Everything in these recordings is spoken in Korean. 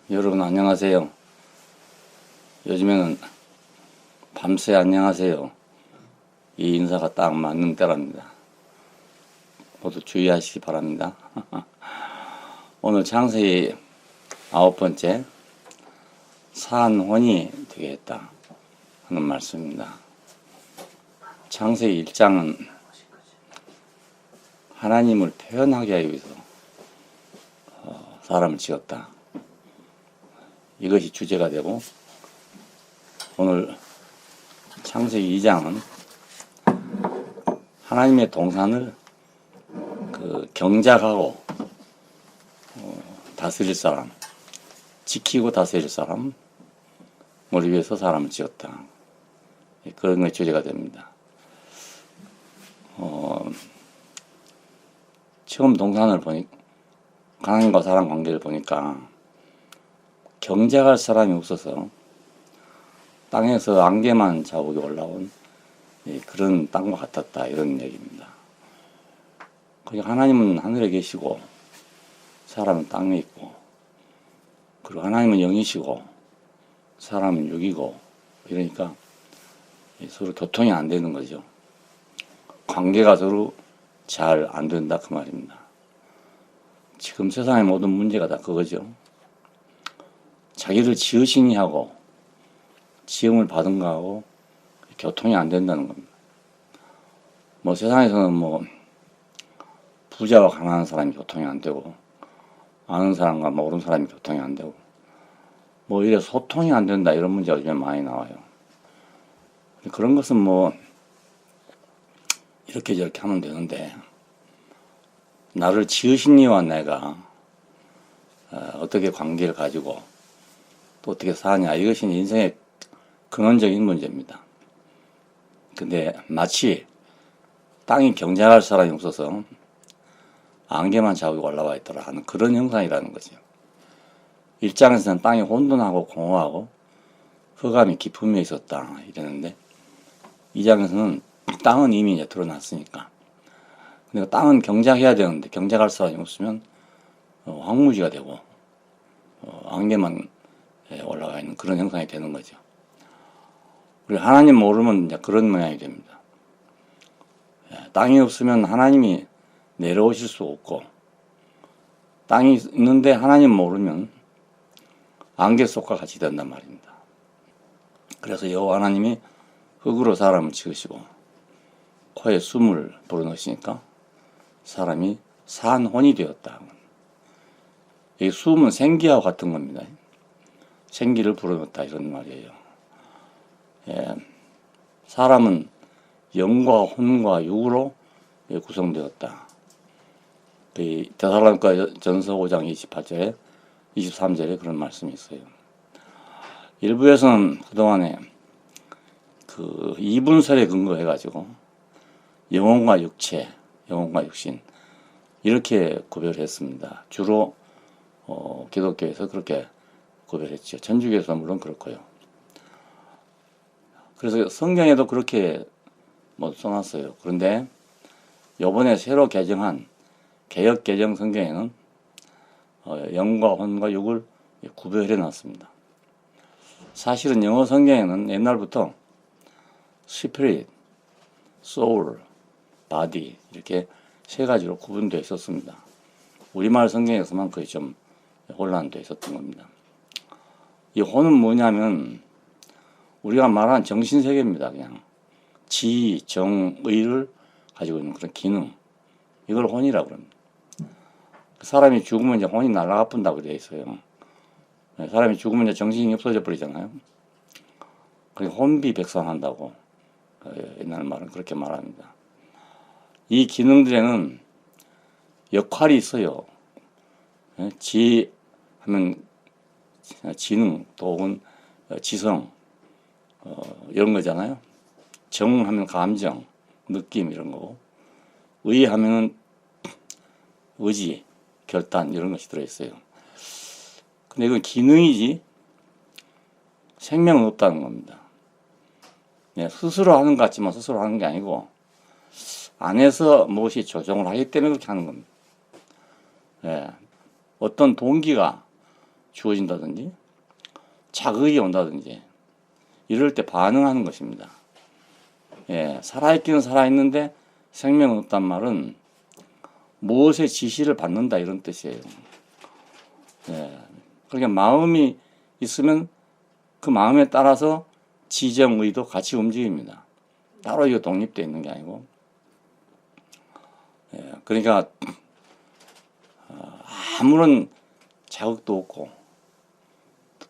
여러분 안녕하세요. 요즘에는 밤새 안녕하세요. 이 인사가 딱 맞는 때랍니다. 모두 주의하시기 바랍니다. 오늘 창세기 9번째 산혼이 되겠다 하는 말씀입니다. 창세기 1장은 하나님을 표현하게 하기 위해서 사람을 지었다. 이것이 주제가 되고, 오늘 창세기 2장은 하나님의 동산을 경작하고 다스릴 사람, 지키고 다스릴 사람을 위해서 사람을 지었다. 그런 게 주제가 됩니다. 처음 동산을 보니 하나님과 사람 관계를 보니까 경작할 사람이 없어서 땅에서 안개만 자국이 올라온 그런 땅과 같았다, 이런 얘기입니다. 하나님은 하늘에 계시고 사람은 땅에 있고, 그리고 하나님은 영이시고 사람은 육이고, 이러니까 서로 교통이 안 되는 거죠. 관계가 서로 잘 안 된다, 그 말입니다. 지금 세상의 모든 문제가 다 그거죠. 자기를 지으시니 하고 지음을 받은 거하고 교통이 안 된다는 겁니다. 세상에서는 부자와 가난한 사람이 교통이 안 되고, 아는 사람과 모르는 사람이 교통이 안 되고, 이래 소통이 안 된다, 이런 문제가 요즘에 많이 나와요. 그런 것은 이렇게 저렇게 하면 되는데, 나를 지으신 이와 내가 어떻게 관계를 가지고 또 어떻게 사냐, 이것이 인생의 근원적인 문제입니다. 근데 마치 땅이 경작할 사람이 없어서 안개만 자국이 올라와 있더라 하는 그런 형상이라는 거죠. 1장에서는 땅이 혼돈하고 공허하고 흑암이 깊음에 있었다 이랬는데, 2장에서는 땅은 이미 이제 드러났으니까, 근데 땅은 경작해야 되는데 경작할 사람이 없으면 황무지가 되고 안개만 올라가 있는 그런 형상이 되는 거죠. 우리 하나님 모르면 이제 그런 모양이 됩니다. 땅이 없으면 하나님이 내려오실 수 없고, 땅이 있는데 하나님 모르면 안개 속과 같이 된단 말입니다. 그래서 여호와 하나님이 흙으로 사람을 지으시고 코에 숨을 불어넣으시니까 사람이 산혼이 되었다. 이 숨은 생기와 같은 겁니다. 생기를 불어넣었다, 이런 말이에요. 사람은 영과 혼과 육으로 구성되었다. 데살로니가 전서 5장 28절에 23절에 그런 말씀이 있어요. 일부에서는 그동안에 이분설에 근거해가지고 영혼과 육체, 영혼과 육신, 이렇게 구별했습니다. 주로 기독교에서 그렇게 구별했죠. 천주교에서 물론 그렇고요. 그래서 성경에도 그렇게 써놨어요. 그런데 요번에 새로 개정한 개역 개정 성경에는 영과 혼과 육을 구별해 놨습니다. 사실은 영어 성경에는 옛날부터 spirit, soul, body 이렇게 세 가지로 구분되어 있었습니다. 우리말 성경에서만 거의 좀 혼란되어 있었던 겁니다. 이 혼은 뭐냐면 우리가 말하는 정신세계입니다. 그냥 지, 정, 의를 가지고 있는 그런 기능, 이걸 혼이라고 합니다. 사람이 죽으면 이제 혼이 날아가 본다고 되어 있어요. 사람이 죽으면 이제 정신이 없어져 버리잖아요. 그래서 혼비백산한다고 옛날 말은 그렇게 말합니다. 이 기능들에는 역할이 있어요. 지 하면 지능, 혹은 지성, 이런 거잖아요. 정 하면 감정, 느낌, 이런 거고, 의 하면은 의지, 결단, 이런 것이 들어있어요. 근데 이건 기능이지 생명은 없다는 겁니다. 스스로 하는 것 같지만 스스로 하는 게 아니고 안에서 무엇이 조정을 하기 때문에 그렇게 하는 겁니다. 어떤 동기가 주어진다든지 자극이 온다든지 이럴 때 반응하는 것입니다. 예, 살아있기는 살아있는데 생명은 없단 말은 무엇의 지시를 받는다 이런 뜻이에요. 예, 그러니까 마음이 있으면 그 마음에 따라서 지정의도 같이 움직입니다. 따로 이거 독립되어 있는 게 아니고. 예, 그러니까 아무런 자극도 없고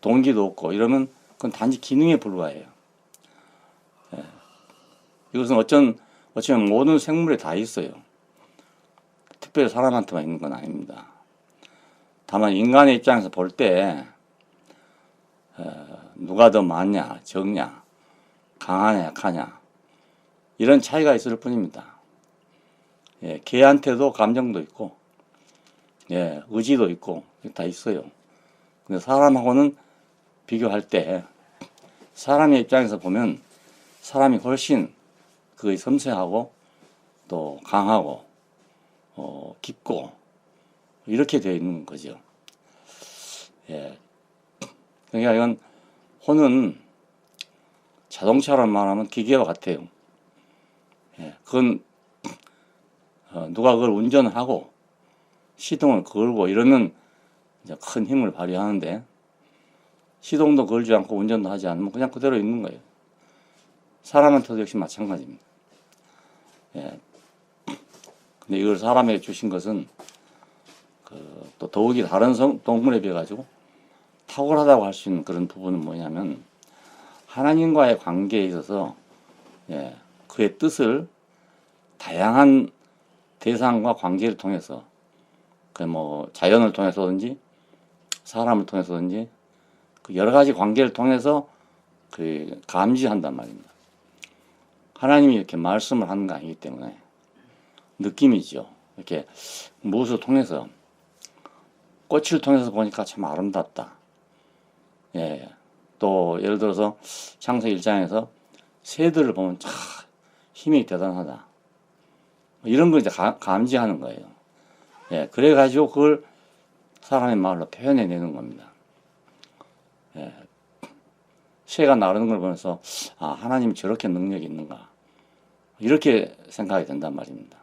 동기도 없고 이러면 그건 단지 기능에 불과해요. 예, 이것은 어쩌면 모든 생물에 다 있어요. 특별히 사람한테만 있는 건 아닙니다. 다만 인간의 입장에서 볼 때 누가 더 많냐, 적냐, 강하냐, 약하냐 이런 차이가 있을 뿐입니다. 예, 개한테도 감정도 있고, 예, 의지도 있고 다 있어요. 근데 사람하고는 비교할 때 사람의 입장에서 보면 사람이 훨씬 그게 섬세하고 또 강하고 깊고 이렇게 되어 있는 거죠. 예. 그러니까 이건 혼은 자동차란 말하면 기계와 같아요. 예. 그건 누가 그걸 운전을 하고 시동을 걸고 이러면 이제 큰 힘을 발휘하는데 시동도 걸지 않고 운전도 하지 않으면 그냥 그대로 있는 거예요. 사람한테도 역시 마찬가지입니다. 예. 근데 이걸 사람에게 주신 것은 또 더욱이 다른 동물에 비해 가지고 탁월하다고 할 수 있는 그런 부분은 뭐냐면 하나님과의 관계에 있어서 예, 그의 뜻을 다양한 대상과 관계를 통해서 그 뭐 자연을 통해서든지 사람을 통해서든지 그 여러 가지 관계를 통해서 그 감지한단 말입니다. 하나님이 이렇게 말씀을 하는 거 아니기 때문에 느낌이죠. 이렇게 무엇을 통해서 꽃을 통해서 보니까 참 아름답다. 예. 또 예를 들어서 창세기 1장에서 새들을 보면 참 힘이 대단하다. 이런 걸 이제 감지하는 거예요. 예. 그래 가지고 그걸 사람의 말로 표현해 내는 겁니다. 예. 새가 나르는 걸 보면서 아, 하나님이 저렇게 능력이 있는가. 이렇게 생각이 된단 말입니다.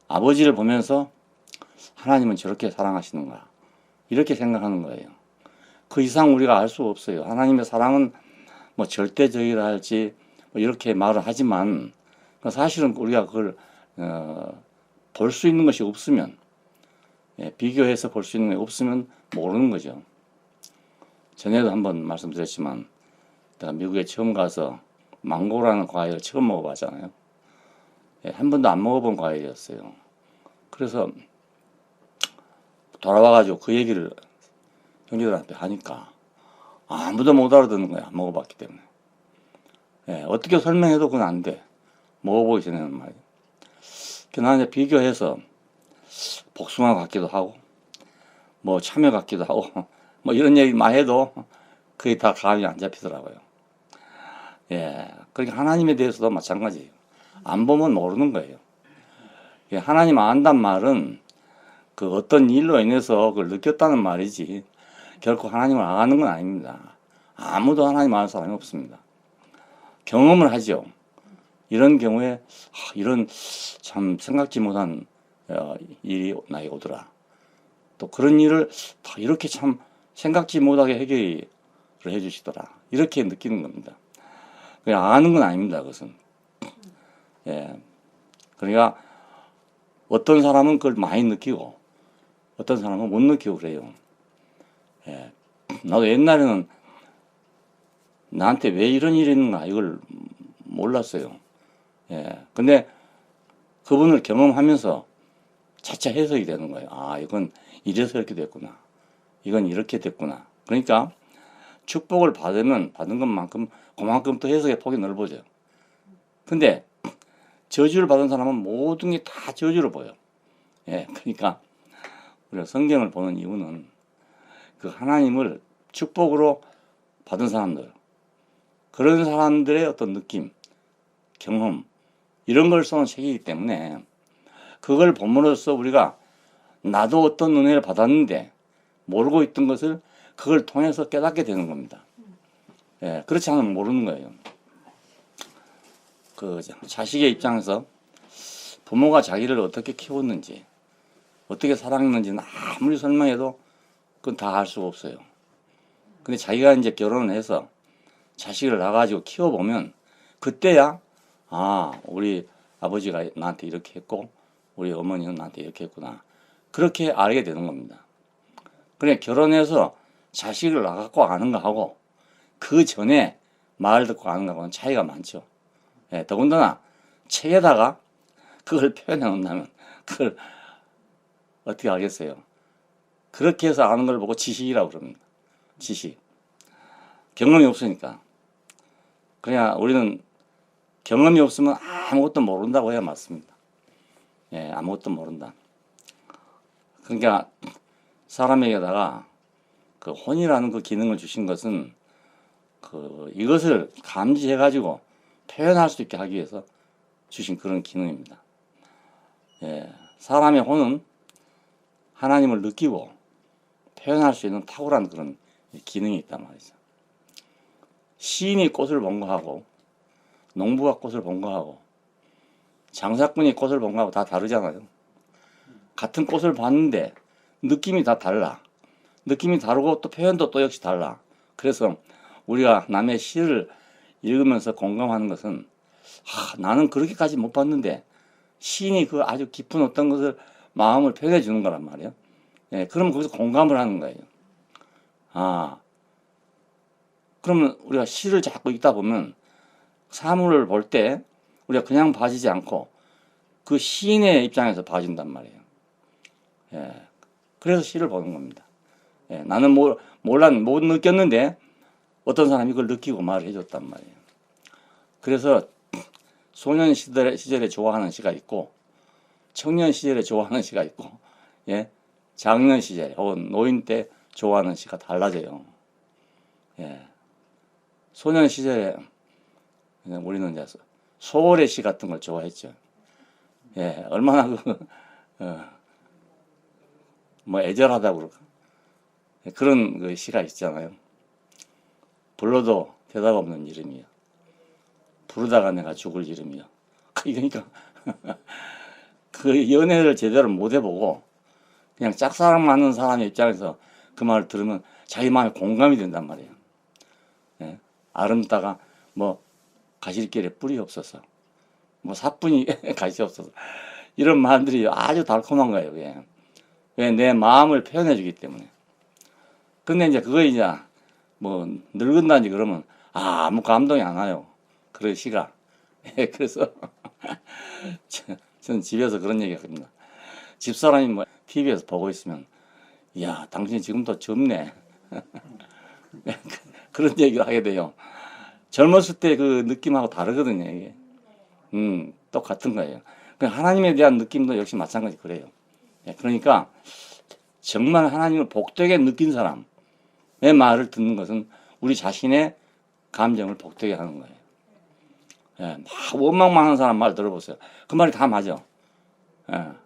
아버지를 보면서 하나님은 저렇게 사랑하시는가. 이렇게 생각하는 거예요. 그 이상 우리가 알 수 없어요. 하나님의 사랑은 뭐 절대적이라 할지 뭐 이렇게 말을 하지만 사실은 우리가 그걸 볼 수 있는 것이 없으면 예, 비교해서 볼 수 있는 게 없으면 모르는 거죠. 전에도 한번 말씀드렸지만 내가 미국에 처음 가서 망고라는 과일을 처음 먹어봤잖아요. 예, 한 번도 안 먹어본 과일이었어요. 그래서 돌아와가지고 그 얘기를 형제들한테 하니까 아무도 못 알아듣는 거야. 안 먹어봤기 때문에. 예, 어떻게 설명해도 그건 안 돼. 먹어보기 전에는 말이야. 나는 이제 비교해서 복숭아 같기도 하고 뭐 참외 같기도 하고 뭐 이런 얘기만 해도 그게 다 감이 안 잡히더라고요. 예, 그러니까 하나님에 대해서도 마찬가지예요. 안 보면 모르는 거예요. 예, 하나님 안단 말은 그 어떤 일로 인해서 그걸 느꼈다는 말이지 결코 하나님을 아는 건 아닙니다. 아무도 하나님 아는 사람이 없습니다. 경험을 하죠. 이런 경우에 이런 참 생각지 못한 일이 나에게 오더라. 또 그런 일을 다 이렇게 참 생각지 못하게 해결을 해주시더라. 이렇게 느끼는 겁니다. 그냥 아는 건 아닙니다. 그것은. 예. 그러니까 어떤 사람은 그걸 많이 느끼고 어떤 사람은 못 느끼고 그래요. 예. 나도 옛날에는 나한테 왜 이런 일이 있는가 이걸 몰랐어요. 예. 근데 그분을 경험하면서 차차 해석이 되는 거예요. 아, 이건 이래서 이렇게 됐구나. 이건 이렇게 됐구나. 그러니까 축복을 받으면 받은 것만큼 그만큼 또 해석의 폭이 넓어져요. 근데 저주를 받은 사람은 모든 게 다 저주로 보여. 예. 그러니까 우리가 성경을 보는 이유는 그 하나님을 축복으로 받은 사람들, 그런 사람들의 어떤 느낌, 경험, 이런 걸 써놓은 책이기 때문에 그걸 본문으로써 우리가 나도 어떤 은혜를 받았는데 모르고 있던 것을 그걸 통해서 깨닫게 되는 겁니다. 예, 그렇지 않으면 모르는 거예요. 그 자식의 입장에서 부모가 자기를 어떻게 키웠는지, 어떻게 사랑했는지는 아무리 설명해도 그건 다 알 수가 없어요. 근데 자기가 이제 결혼을 해서 자식을 낳아가지고 키워보면 그때야 우리 아버지가 나한테 이렇게 했고 우리 어머니는 나한테 이렇게 했구나. 그렇게 알게 되는 겁니다. 그래 결혼해서 자식을 낳고 아는 거하고 그 전에 말 듣고 아는 거하고는 차이가 많죠. 예, 더군다나 책에다가 그걸 표현해 놓는다면 그걸 어떻게 하겠어요? 그렇게 해서 아는 걸 보고 지식이라고 그럽니다. 지식. 경험이 없으니까. 그냥 우리는 경험이 없으면 아무것도 모른다고 해야 맞습니다. 예, 아무것도 모른다. 그러니까 사람에게다가 그 혼이라는 그 기능을 주신 것은 이것을 감지해가지고 표현할 수 있게 하기 위해서 주신 그런 기능입니다. 예, 사람의 혼은 하나님을 느끼고 표현할 수 있는 탁월한 그런 기능이 있단 말이죠. 시인이 꽃을 본 거하고 농부가 꽃을 본 거하고 장사꾼이 꽃을 본 거하고 다 다르잖아요. 같은 꽃을 봤는데 느낌이 다 달라. 느낌이 다르고 또 표현도 또 역시 달라. 그래서 우리가 남의 시를 읽으면서 공감하는 것은 나는 그렇게까지 못 봤는데 시인이 그 아주 깊은 어떤 것을 마음을 표현해 주는 거란 말이에요. 예, 그러면 거기서 공감을 하는 거예요. 그러면 우리가 시를 자꾸 읽다 보면 사물을 볼 때 우리가 그냥 봐지지 않고 그 시인의 입장에서 봐준단 말이에요. 예, 그래서 시를 보는 겁니다. 예, 나는 못 느꼈는데 어떤 사람이 이걸 느끼고 말을 해줬단 말이에요. 그래서 소년 시절에 좋아하는 시가 있고 청년 시절에 좋아하는 시가 있고 예, 장년 시절에 혹은 노인 때 좋아하는 시가 달라져요. 예, 소년 시절에 우리는 이제 소월의 시 같은 걸 좋아했죠. 예, 얼마나 애절하다고 그럴까. 예, 그런 그 시가 있잖아요. 불러도 대답 없는 이름이요. 부르다가 내가 죽을 이름이요. 그러니까 그 연애를 제대로 못 해보고 그냥 짝사랑하는 사람의 입장에서 그 말을 들으면 자기 마음에 공감이 된단 말이에요. 예, 아름다가 가실길에 뿔이 없어서 사뿐히 가시 없어서 이런 말들이 아주 달콤한 거예요. 왜 내 마음을 표현해 주기 때문에. 근데 이제 그거 이제 늙은다든지 그러면 아무 감동이 안 와요. 그런 시가. 그래서 저는 집에서 그런 얘기 합니다. 집사람이 TV에서 보고 있으면 이야 당신이 지금도 젊네. 그런 얘기를 하게 돼요. 젊었을 때 그 느낌하고 다르거든요. 이게. 똑같은 거예요. 하나님에 대한 느낌도 역시 마찬가지 그래요. 그러니까 정말 하나님을 복되게 느낀 사람의 말을 듣는 것은 우리 자신의 감정을 복되게 하는 거예요. 막 원망하는 사람 말 들어보세요. 그 말이 다 맞아.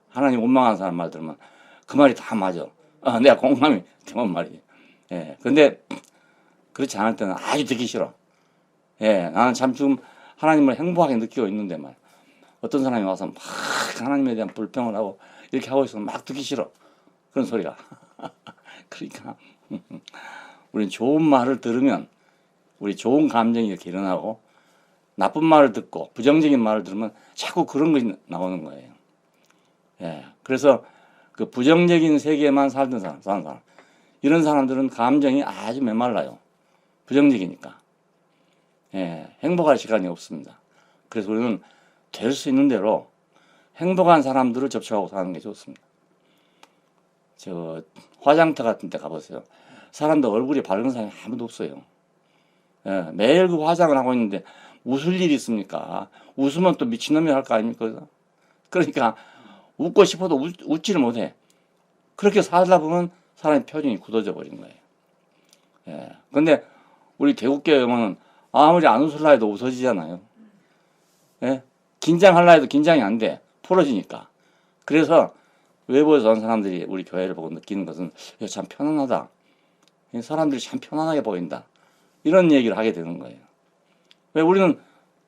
하나님 원망하는 사람 말 들으면 그 말이 다 맞아. 내가 공감이 되는 말이에요. 근데 그렇지 않을 때는 아주 듣기 싫어. 나는 참 지금 하나님을 행복하게 느끼고 있는데 말. 어떤 사람이 와서 막 하나님에 대한 불평을 하고 이렇게 하고 있으면 막 듣기 싫어. 그런 소리가. 그러니까 우리는 좋은 말을 들으면 우리 좋은 감정이 이렇게 일어나고 나쁜 말을 듣고 부정적인 말을 들으면 자꾸 그런 것이 나오는 거예요. 그래서 그 부정적인 세계에만 사는 사람 이런 사람들은 감정이 아주 메말라요. 부정적이니까. 행복할 시간이 없습니다. 그래서 우리는 될 수 있는 대로 행복한 사람들을 접촉하고 사는 게 좋습니다. 화장터 같은 데 가보세요. 사람들 얼굴이 밝은 사람이 아무도 없어요. 매일 그 화장을 하고 있는데 웃을 일이 있습니까? 웃으면 또 미친놈이 할 거 아닙니까? 그러니까 웃고 싶어도 웃지를 못해. 그렇게 살다 보면 사람의 표정이 굳어져 버린 거예요. 근데 우리 대국교회 오면 아무리 안 웃을라 해도 웃어지잖아요. 긴장할라 해도 긴장이 안 돼. 풀어지니까. 그래서 외부에서 온 사람들이 우리 교회를 보고 느끼는 것은 참 편안하다. 사람들이 참 편안하게 보인다. 이런 얘기를 하게 되는 거예요. 왜 우리는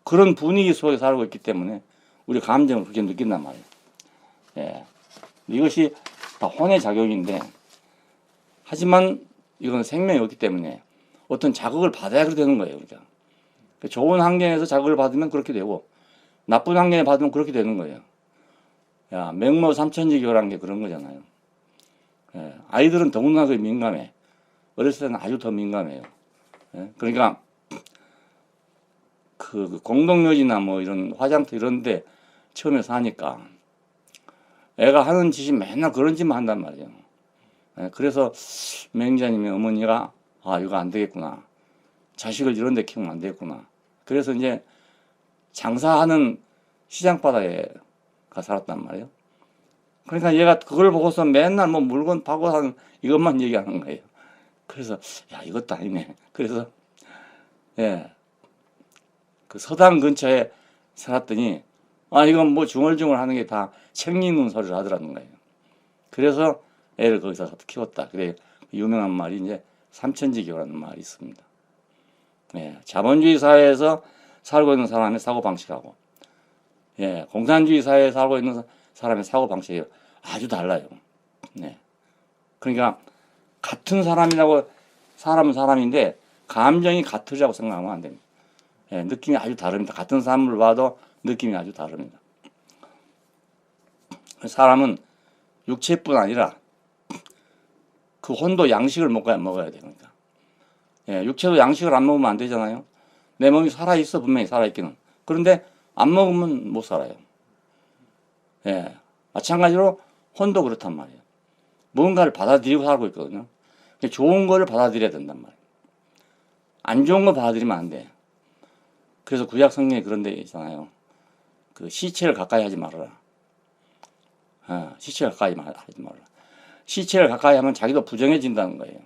그런 분위기 속에 살고 있기 때문에 우리 감정을 그렇게 느낀단 말이에요. 예. 이것이 다 혼의 작용인데, 하지만 이건 생명이 없기 때문에 어떤 자극을 받아야 그렇게 되는 거예요. 우리가. 좋은 환경에서 자극을 받으면 그렇게 되고, 나쁜 환경에 받으면 그렇게 되는 거예요. 야, 맹모삼천지교라는 게 그런 거잖아요. 예. 아이들은 더군다나 그 민감해. 어렸을 때는 아주 더 민감해요. 예. 그러니까 그 공동묘지나 뭐 이런 화장터 이런 데 처음에 사니까 애가 하는 짓이 맨날 그런 짓만 한단 말이에요. 예. 그래서 맹자님의 어머니가 이거 안 되겠구나. 자식을 이런 데 키우면 안 되겠구나. 그래서 이제 장사하는 시장바다에 가 살았단 말이에요. 그러니까 얘가 그걸 보고서 맨날 뭐 물건 파고 하는 이것만 얘기하는 거예요. 그래서 야, 이것도 아니네. 그래서 예, 그 서당 근처에 살았더니 이건 뭐 중얼중얼 하는 게 다 책 읽는 소리를 하더라는 거예요. 그래서 애를 거기서 키웠다. 그래 유명한 말이 이제 삼천지교라는 말이 있습니다. 예, 자본주의 사회에서 살고 있는 사람의 사고 방식하고, 예, 공산주의 사회에 살고 있는 사람의 사고 방식이 아주 달라요. 네. 그러니까 같은 사람이라고, 사람은 사람인데 감정이 같으리라고 생각하면 안 됩니다. 예, 느낌이 아주 다릅니다. 같은 사람을 봐도 느낌이 아주 다릅니다. 사람은 육체뿐 아니라 그 혼도 양식을 먹어야 됩니다. 예, 육체도 양식을 안 먹으면 안 되잖아요. 내 몸이 살아있어, 분명히 살아있기는. 그런데 안 먹으면 못 살아요. 예, 마찬가지로 혼도 그렇단 말이에요. 뭔가를 받아들이고 살고 있거든요. 좋은 거를 받아들여야 된단 말이에요. 안 좋은 거 받아들이면 안 돼. 그래서 구약 성경에 그런 데 있잖아요. 그 시체를 가까이 하지 말아라. 시체를 가까이 하지 말아라. 시체를 가까이 하면 자기도 부정해진다는 거예요.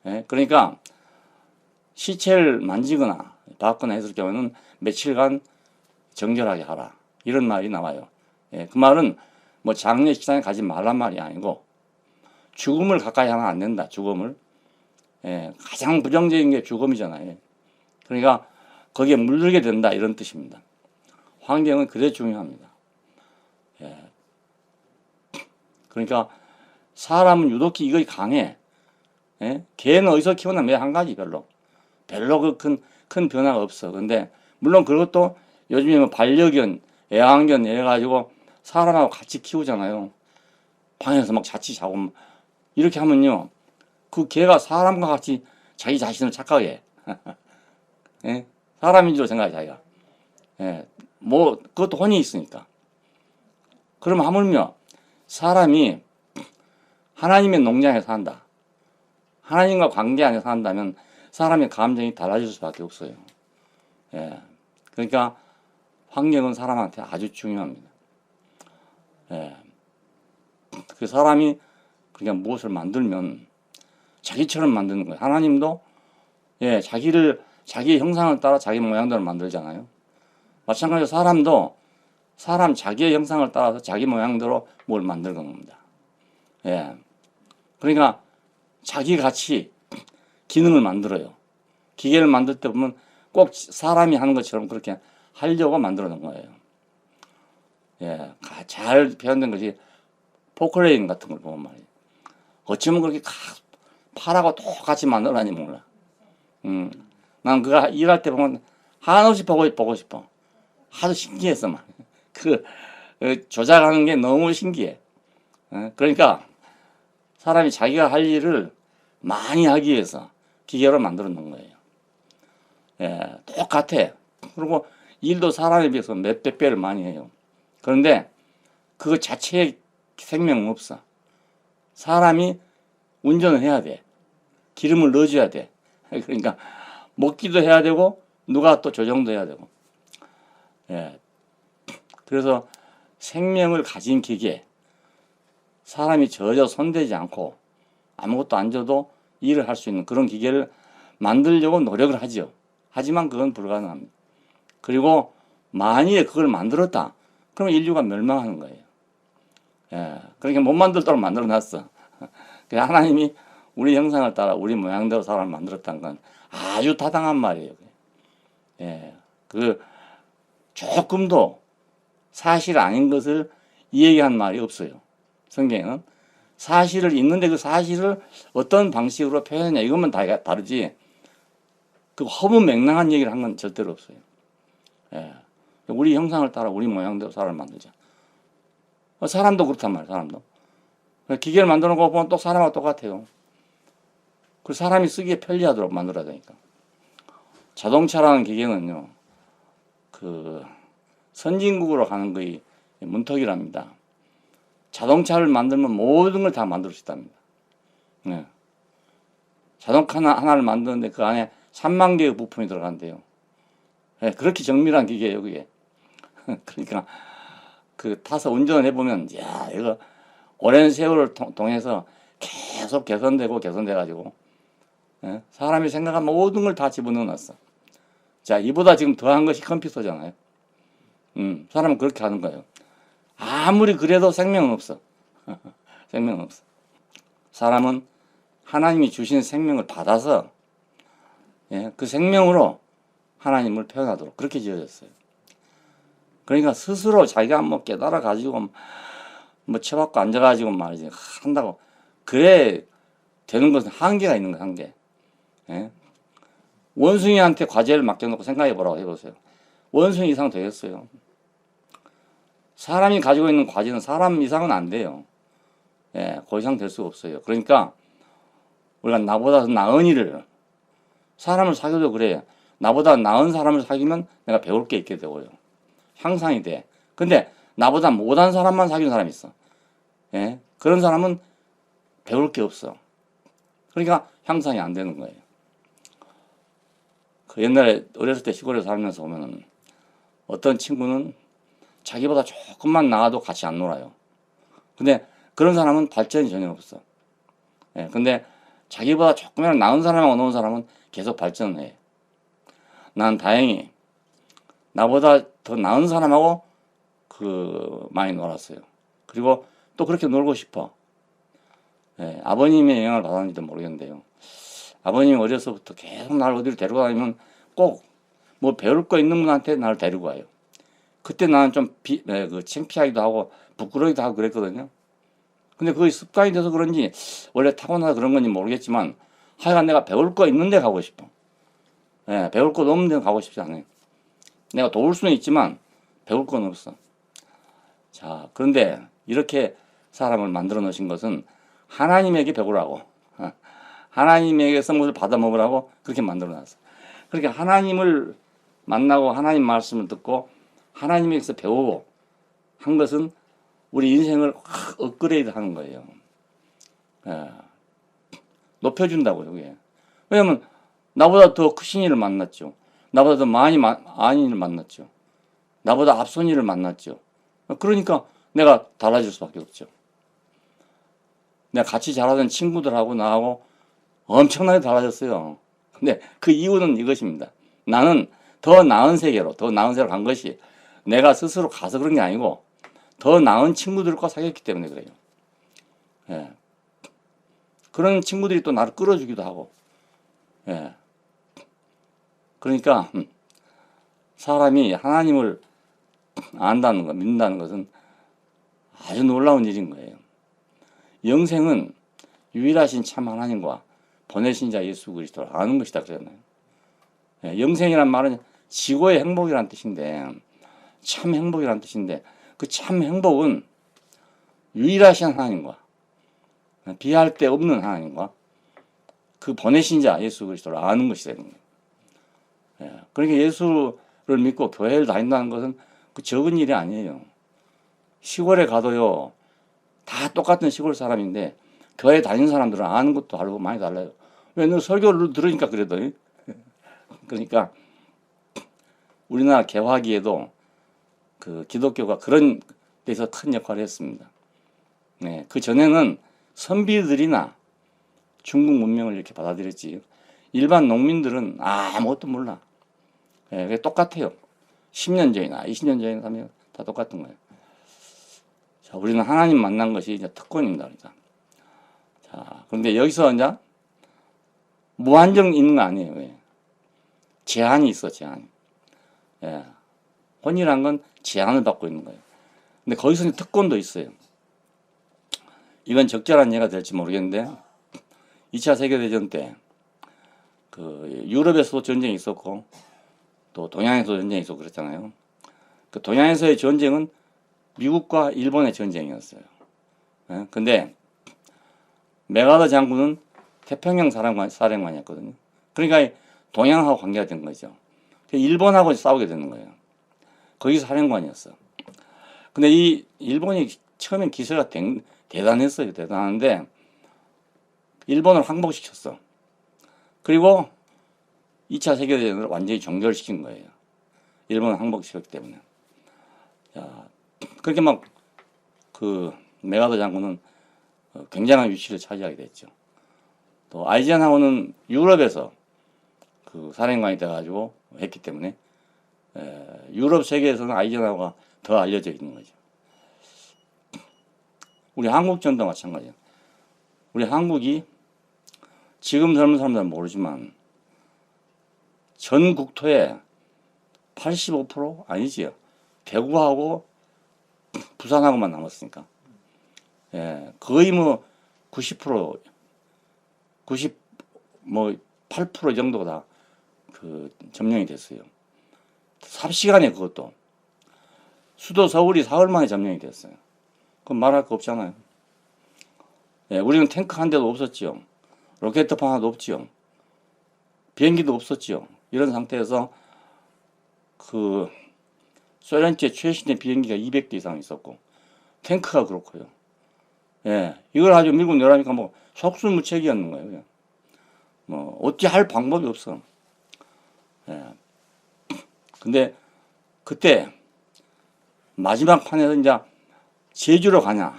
예? 그러니까 시체를 만지거나 닿거나 했을 경우는 며칠간 정결하게 하라. 이런 말이 나와요. 예, 그 말은 뭐 장례식장에 가지 말란 말이 아니고 죽음을 가까이 하면 안 된다. 죽음을. 예, 가장 부정적인 게 죽음이잖아요. 그러니까 거기에 물들게 된다. 이런 뜻입니다. 환경은 그래 중요합니다. 예. 그러니까 사람은 유독히 이거 강해. 예? 개는 어디서 키우나 매 한 가지 별로 그 큰 변화가 없어. 근데 물론 그것도 요즘에 뭐 반려견, 애완견 이래가지고 사람하고 같이 키우잖아요. 방에서 막 자취 자고 이렇게 하면요, 그 개가 사람과 같이 자기 자신을 착각해. 예? 사람인 줄 생각해 자기가. 예. 뭐 그것도 혼이 있으니까. 그럼 하물며 사람이 하나님의 농장에 산다. 하나님과 관계 안에 산다면 사람의 감정이 달라질 수밖에 없어요. 예. 그러니까 환경은 사람한테 아주 중요합니다. 예. 그 사람이 그러니까 무엇을 만들면 자기처럼 만드는 거예요. 하나님도 예, 자기의 형상을 따라 자기 모양대로 만들잖아요. 마찬가지로 사람도 사람 자기의 형상을 따라서 자기 모양대로 뭘 만드는 겁니다. 예. 그러니까 자기 같이 기능을 만들어요. 기계를 만들 때 보면 꼭 사람이 하는 것처럼 그렇게 하려고 만들어 놓은 거예요. 예. 잘 표현된 것이 포크레인 같은 걸 보면 말이에요. 어쩌면 그렇게 팔하고 똑같이 만들어라니 몰라. 난 그거 일할 때 보면 한없이 보고 싶어. 하도 신기해서 막. 조작하는 게 너무 신기해. 그러니까 사람이 자기가 할 일을 많이 하기 위해서 기계로 만들어 놓은 거예요. 예, 똑같아. 그리고 일도 사람에 비해서 몇백 배를 많이 해요. 그런데 그거 자체에 생명은 없어. 사람이 운전을 해야 돼. 기름을 넣어줘야 돼. 그러니까 먹기도 해야 되고 누가 또 조정도 해야 되고. 예. 그래서 생명을 가진 기계, 사람이 전혀 손대지 않고 아무것도 안 줘도 일을 할 수 있는 그런 기계를 만들려고 노력을 하죠. 하지만 그건 불가능합니다. 그리고 만약에 그걸 만들었다, 그러면 인류가 멸망하는 거예요. 예. 그러니까 못 만들도록 만들어 놨어. 하나님이 우리 형상을 따라 우리 모양대로 사람을 만들었다는 건 아주 타당한 말이에요. 예, 그 조금도 사실 아닌 것을 이야기한 말이 없어요. 성경에는 사실을 있는데 그 사실을 어떤 방식으로 표현하냐 이것만 다 다르지 그 허무맹랑한 얘기를 한 건 절대로 없어요. 예, 우리 형상을 따라 우리 모양대로 사람을 만들자. 사람도 그렇단 말이에요. 사람도 기계를 만드는 거 보면 또 사람하고 똑같아요. 그 사람이 쓰기에 편리하도록 만들어야 되니까. 자동차라는 기계는요, 그 선진국으로 가는 거의 문턱이랍니다. 자동차를 만들면 모든 걸 다 만들 수 있답니다. 네. 자동차 하나를 만드는데 그 안에 3만 개의 부품이 들어간대요. 네, 그렇게 정밀한 기계예요, 그게. 그러니까 그 타서 운전을 해보면, 야, 이거 오랜 세월을 통해서 계속 개선되고 개선돼가지고 예? 사람이 생각한 모든 걸 다 집어넣어 놨어. 자, 이보다 지금 더한 것이 컴퓨터잖아요. 사람은 그렇게 하는 거예요. 아무리 그래도 생명은 없어. 생명은 없어. 사람은 하나님이 주신 생명을 받아서 예? 그 생명으로 하나님을 표현하도록 그렇게 지어졌어요. 그러니까 스스로 자기가 뭐 깨달아 가지고 뭐 쳐박고 앉아가지고 말이지 한다고 그래 되는 것은 한계가 있는 거야. 한계. 예? 원숭이한테 과제를 맡겨놓고 생각해 보라고 해보세요. 원숭이 이상 되겠어요. 사람이 가지고 있는 과제는 사람 이상은 안 돼요. 예, 그 이상 될 수가 없어요. 그러니까 우리가 나보다 더 나은 일을 사람을 사귀어도 그래. 나보다 나은 사람을 사귀면 내가 배울 게 있게 되고요. 향상이 돼. 근데 나보다 못한 사람만 사귀는 사람이 있어. 예? 그런 사람은 배울 게 없어. 그러니까 향상이 안 되는 거예요. 그 옛날에 어렸을 때 시골에 살면서 보면은 어떤 친구는 자기보다 조금만 나아도 같이 안 놀아요. 근데 그런 사람은 발전이 전혀 없어. 예, 근데 자기보다 조금이라도 나은 사람하고 노는 사람은 계속 발전을 해. 난 다행히 나보다 더 나은 사람하고 많이 놀았어요. 그리고 또 그렇게 놀고 싶어. 예, 아버님의 영향을 받았는지도 모르겠는데요. 아버님이 어려서부터 계속 나를 어디로 데리고 다니면 꼭 뭐 배울 거 있는 분한테 나를 데리고 가요. 그때 나는 좀 창피하기도 하고 부끄러기도 하고 그랬거든요. 근데 그게 습관이 돼서 그런지 원래 타고나서 그런 건지 모르겠지만 하여간 내가 배울 거 있는 데 가고 싶어. 예, 배울 거 없는 데 가고 싶지 않아요. 내가 도울 수는 있지만 배울 건 없어. 자, 그런데 이렇게 사람을 만들어 놓으신 것은 하나님에게 배우라고 하나님에게서 무엇을 받아 먹으라고 그렇게 만들어 놨어. 그러니까 하나님을 만나고 하나님 말씀을 듣고 하나님에게서 배우고 한 것은 우리 인생을 확 업그레이드 하는 거예요. 예. 높여준다고요, 그게. 왜냐면 나보다 더 크신 이를 만났죠. 나보다 더 많이 아닌 이를 만났죠. 나보다 앞선 이를 만났죠. 그러니까 내가 달라질 수밖에 없죠. 내가 같이 자라던 친구들하고 나하고 엄청나게 달라졌어요. 근데 그 이유는 이것입니다. 나는 더 나은 세계로 간 것이 내가 스스로 가서 그런 게 아니고 더 나은 친구들과 사귀었기 때문에 그래요. 예. 그런 친구들이 또 나를 끌어주기도 하고. 예. 그러니까 사람이 하나님을 안다는 것, 믿는다는 것은 아주 놀라운 일인 거예요. 영생은 유일하신 참 하나님과 보내신 자 예수 그리스도를 아는 것이다 그랬나요? 예, 영생이란 말은 지고의 행복이란 뜻인데 참 행복이란 뜻인데 그 참 행복은 유일하신 하나님과 비할 데 없는 하나님과 그 보내신 자 예수 그리스도를 아는 것이 되는 거예요. 예, 그러니까 예수를 믿고 교회를 다닌다는 것은 그 적은 일이 아니에요. 시골에 가도요 다 똑같은 시골 사람인데 교회 다니는 사람들은 아는 것도 다르고 많이 달라요. 왜? 너 설교를 들으니까 그래도. 그러니까 우리나라 개화기에도 그 기독교가 그런 데서 큰 역할을 했습니다. 네, 그 전에는 선비들이나 중국 문명을 이렇게 받아들였지 일반 농민들은 아무것도 몰라. 네, 똑같아요. 10년 전이나 20년 전이나 하면 다 똑같은 거예요. 자, 우리는 하나님 만난 것이 이제 특권입니다. 그러니까. 자, 그런데 여기서 이제 무한정 있는 거 아니에요. 왜? 제한이 있어, 제한. 예. 혼이란 건 제한을 받고 있는 거예요. 근데 거기서 특권도 있어요. 이건 적절한 예가 될지 모르겠는데, 2차 세계대전 때, 유럽에서도 전쟁이 있었고, 또 동양에서도 전쟁이 있었고 그랬잖아요. 그 동양에서의 전쟁은 미국과 일본의 전쟁이었어요. 예? 근데, 메가더 장군은 태평양 사령관이었거든요. 그러니까 동양하고 관계가 된 거죠. 일본하고 싸우게 되는 거예요. 거기서 사령관이었어. 근데 이 일본이 처음엔 기세가 대단했어요. 대단한데 일본을 항복시켰어. 그리고 2차 세계대전을 완전히 종결시킨 거예요. 일본을 항복시켰기 때문에. 자, 그렇게 막 메가더 장군은 굉장한 위치를 차지하게 됐죠. 또 아이젠하워는 유럽에서 사령관이 돼가지고 했기 때문에 유럽 세계에서는 아이젠하워가 더 알려져 있는 거죠. 우리 한국전도 마찬가지예요. 우리 한국이 지금 젊은 사람들은 모르지만 전 국토의 85% 아니지요. 대구하고 부산하고만 남았으니까. 예, 거의 뭐 90%, 8% 정도가 다 점령이 됐어요. 삽시간에 그것도. 수도 서울이 사흘 만에 점령이 됐어요. 그럼 말할 거 없잖아요. 예, 우리는 탱크 한 대도 없었지요. 로켓트판 하나도 없지요. 비행기도 없었지요. 이런 상태에서 소련제 최신의 비행기가 200대 이상 있었고 탱크가 그렇고요. 예, 이걸 아주 밀고 내려가니까 뭐 속수무책이었는 거예요. 뭐 어찌 할 방법이 없어. 예. 근데 그때 마지막 판에서 이제 제주로 가냐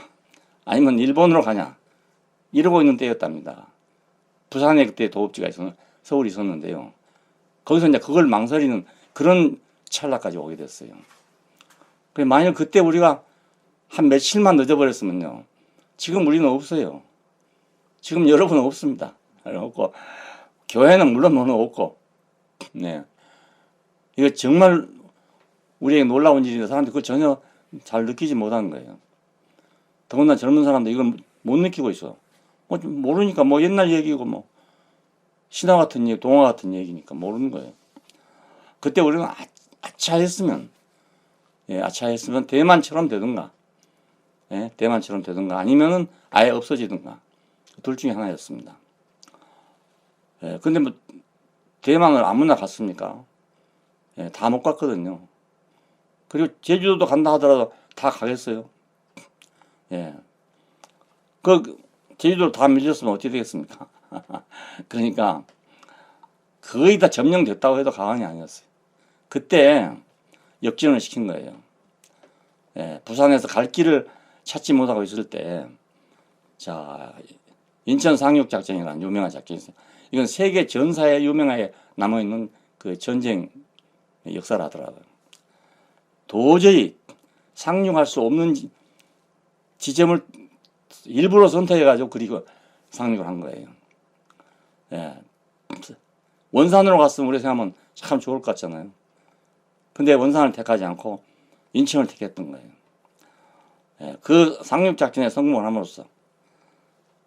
아니면 일본으로 가냐 이러고 있는 때였답니다. 부산에 그때 도읍지가 서울이 있었는데요. 거기서 이제 그걸 망설이는 그런 찰나까지 오게 됐어요. 만약 그때 우리가 한 며칠만 늦어버렸으면요. 지금 우리는 없어요. 지금 여러분은 없습니다. 없고, 교회는 물론 없고, 네. 이거 정말 우리에게 놀라운 일인데 사람들이 그걸 전혀 잘 느끼지 못하는 거예요. 더군다나 젊은 사람들 이걸 못 느끼고 있어. 모르니까 옛날 얘기고 신화 같은 얘기, 동화 같은 얘기니까 모르는 거예요. 그때 우리는 아차했으면 대만처럼 되든가, 예, 대만처럼 되든가 아니면은 아예 없어지든가 둘 중에 하나였습니다. 예, 근데 대만을 아무나 갔습니까? 예, 다 못 갔거든요. 그리고 제주도도 간다 하더라도 다 가겠어요. 예, 제주도로 다 밀렸으면 어떻게 되겠습니까? 그러니까 거의 다 점령됐다고 해도 과언이 아니었어요. 그때 역전을 시킨 거예요. 예, 부산에서 갈 길을 찾지 못하고 있을 때, 자, 인천 상륙작전이라는 유명한 작전이 있어요. 이건 세계 전사에 유명하게 남아있는 전쟁 역사라더라고요. 도저히 상륙할 수 없는 지점을 일부러 선택해가지고 그리고 상륙을 한 거예요. 예. 원산으로 갔으면 우리 생각하면 참 좋을 것 같잖아요. 근데 원산을 택하지 않고 인천을 택했던 거예요. 예. 그 상륙작전에 성공을 함으로써,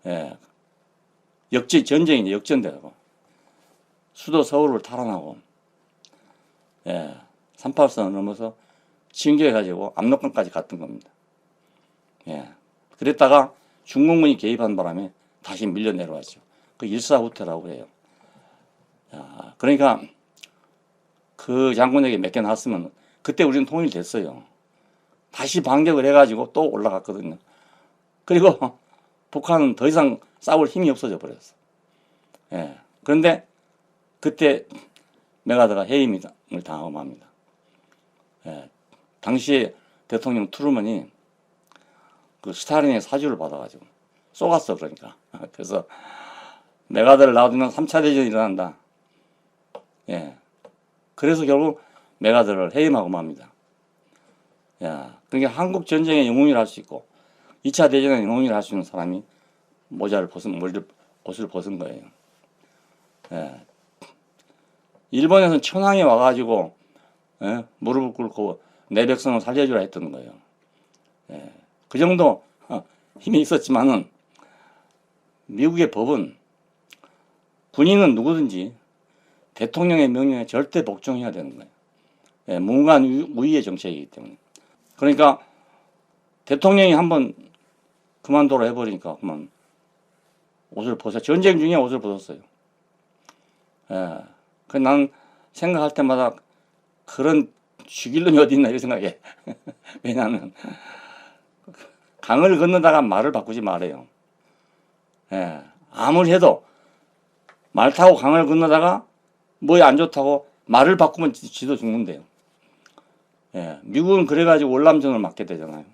예. 전쟁이 역전되고, 수도 서울을 탈환하고, 예. 38선을 넘어서 진격해가지고 압록강까지 갔던 겁니다. 예. 그랬다가 중공군이 개입한 바람에 다시 밀려 내려왔죠. 그 일사후퇴라고 해요. 자, 그러니까 그 장군에게 맡겨놨으면 그때 우리는 통일됐어요. 다시 반격을 해가지고 또 올라갔거든요. 그리고 북한은 더 이상 싸울 힘이 없어져 버렸어. 예. 그런데 그때 메가더가 해임을 당하고 맙니다. 예. 당시에 대통령 트루먼이 스탈린의 사주를 받아가지고 쏘갔어. 그러니까 그래서 메가더를 놔두면 3차 대전이 일어난다. 예. 그래서 결국 메가더를 해임하고 맙니다. 야, 그러니까 한국 전쟁의 영웅이라 할 수 있고 2차 대전의 영웅이라 할 수 있는 사람이 옷을 벗은 거예요. 예. 일본에서는 천황이 와가지고 예? 무릎을 꿇고 내 백성을 살려주라 했던 거예요. 예. 그 정도 힘이 있었지만은 미국의 법은 군인은 누구든지 대통령의 명령에 절대 복종해야 되는 거예요. 예, 무관 우위의 정책이기 때문에. 그러니까 대통령이 한번 그만둬라 해버리니까 그만 옷을 벗어 전쟁 중에 옷을 벗었어요. 예, 그 난 생각할 때마다 그런 죽일 놈이 어디 있나 이런 생각해. 왜냐하면 강을 건너다가 말을 바꾸지 말아요. 예, 아무리 해도 말 타고 강을 건너다가 뭐에 안 좋다고 말을 바꾸면 지도 죽는데요. 예, 미국은 그래가지고 월남전을 맞게 되잖아요.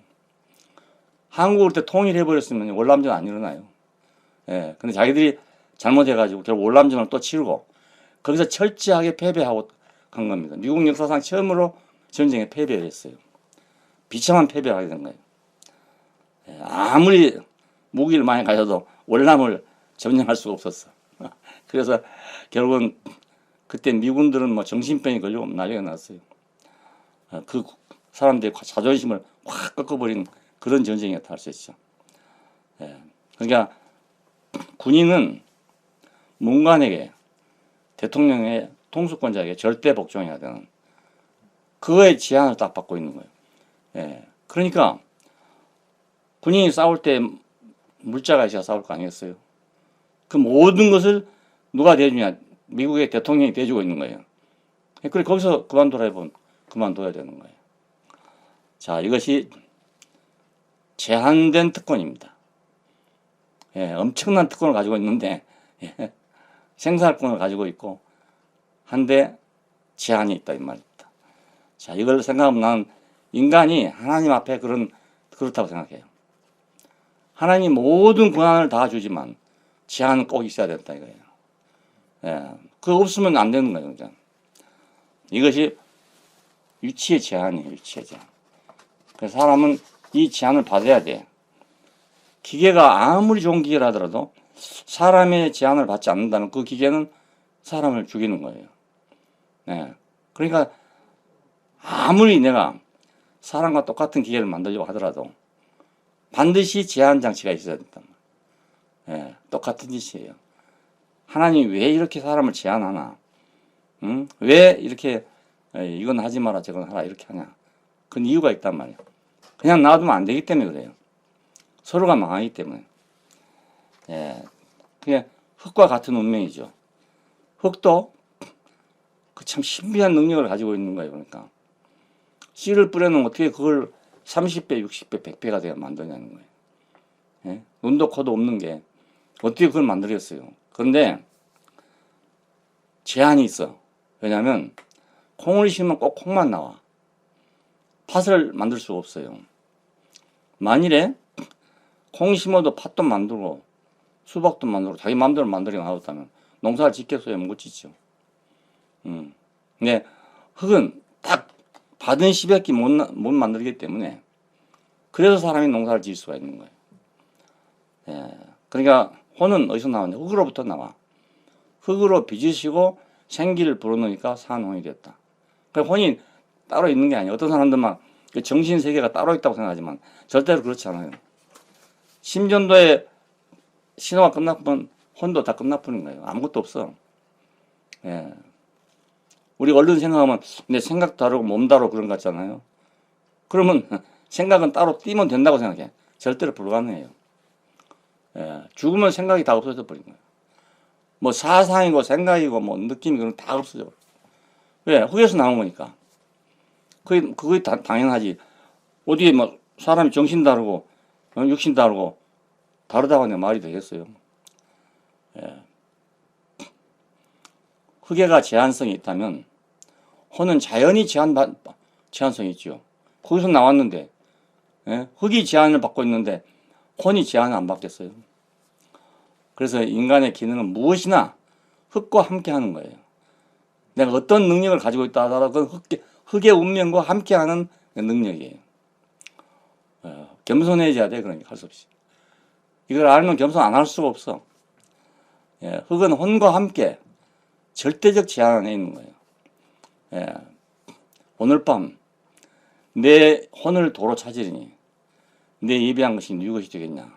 한국을 때 통일해버렸으면 월남전 안 일어나요. 예, 근데 자기들이 잘못해가지고 결국 월남전을 또 치르고 거기서 철저하게 패배하고 간 겁니다. 미국 역사상 처음으로 전쟁에 패배를 했어요. 비참한 패배를 하게 된 거예요. 예, 아무리 무기를 많이 가져도 월남을 점령할 수가 없었어. 그래서 결국은 그때 미군들은 뭐 정신병이 걸리고 난리가 났어요. 그 사람들의 자존심을 확 꺾어버린 그런 전쟁이었다 할 수 있죠. 예. 그러니까 군인은 문관에게 대통령의 통수권자에게 절대 복종해야 되는 그거의 제한을 딱 받고 있는 거예요. 예. 그러니까 군인이 싸울 때 물자가 있어야 싸울 거 아니겠어요? 그 모든 것을 누가 대주냐? 미국의 대통령이 대주고 있는 거예요. 그래 거기서 그만둬야 되는 거예요. 자, 이것이 제한된 특권입니다. 예, 엄청난 특권을 가지고 있는데 예, 생사권을 가지고 있고 한데 제한이 있다 이 말입니다. 자, 이걸 생각하면 나는 인간이 하나님 앞에 그렇다고 생각해요. 하나님 모든 권한을 다 주지만 제한은 꼭 있어야 된다 이거예요. 예, 그거 없으면 안 되는 거예요. 그냥. 이것이 위치의 제한이에요. 위치의 제한. 그래서 사람은 이 제한을 받아야 돼. 기계가 아무리 좋은 기계라 하더라도 사람의 제한을 받지 않는다면 그 기계는 사람을 죽이는 거예요. 예, 그러니까 아무리 내가 사람과 똑같은 기계를 만들려고 하더라도 반드시 제한 장치가 있어야 된다. 예, 똑같은 짓이에요. 하나님이 왜 이렇게 사람을 제한하나? 응? 왜 이렇게 이건 하지 마라 저건 하라 이렇게 하냐? 그건 이유가 있단 말이에요. 그냥 놔두면 안 되기 때문에 그래요. 서로가 망하기 때문에. 예, 그냥 흙과 같은 운명이죠. 흙도 그 참 신비한 능력을 가지고 있는 거예요. 그러니까 씨를 뿌려놓으면 어떻게 그걸 30배, 60배, 100배가 돼야 만드냐는 거예요. 예? 눈도 코도 없는 게 어떻게 그걸 만들겠어요. 그런데 제한이 있어. 왜냐하면 콩을 심으면 꼭 콩만 나와. 팥을 만들 수가 없어요. 만일에 콩 심어도 팥도 만들고 수박도 만들고 자기 마음대로 만들어 놔뒀다면 농사를 짓겠어요? 못 짓죠. 근데 흙은 딱 받은 씨밖에 못 만들기 때문에 그래서 사람이 농사를 지을 수가 있는 거예요. 예, 그러니까 혼은 어디서 나왔냐? 흙으로부터 나와. 흙으로 빚으시고 생기를 불어넣으니까 산혼이 됐다. 그러니까 혼이 따로 있는 게 아니에요. 어떤 사람들은 막 정신 세계가 따로 있다고 생각하지만 절대로 그렇지 않아요. 심전도의 신호가 끝나면 혼도 다 끝나버린 거예요. 아무것도 없어. 예. 우리 얼른 생각하면 내 생각 다르고 몸 다르고 그런 것 같잖아요. 그러면 생각은 따로 띄면 된다고 생각해. 절대로 불가능해요. 예. 죽으면 생각이 다 없어져 버린 거예요. 뭐 사상이고 생각이고 뭐 느낌이 그런 다 없어져 버려. 왜? 흙에서 나온 거니까. 그게 당연하지. 어디에 뭐 사람이 정신 다르고 육신 다르고 다르다고 하는 말이 되겠어요. 예. 흙에가 제한성이 있다면 혼은 자연히 제한성이 있죠. 거기서 나왔는데 예? 흙이 제한을 받고 있는데 혼이 제한을 안 받겠어요. 그래서 인간의 기능은 무엇이나 흙과 함께 하는 거예요. 내가 어떤 능력을 가지고 있다 하더라도 흙의 운명과 함께하는 능력이에요. 겸손해져야 돼. 그러니까 할 수 없이. 이걸 알면 겸손 안 할 수가 없어. 예, 흙은 혼과 함께 절대적 제한 안에 있는 거예요. 예. 오늘 밤 내 혼을 도로 찾으리니 내 예비한 것이 네 것이 되겠냐.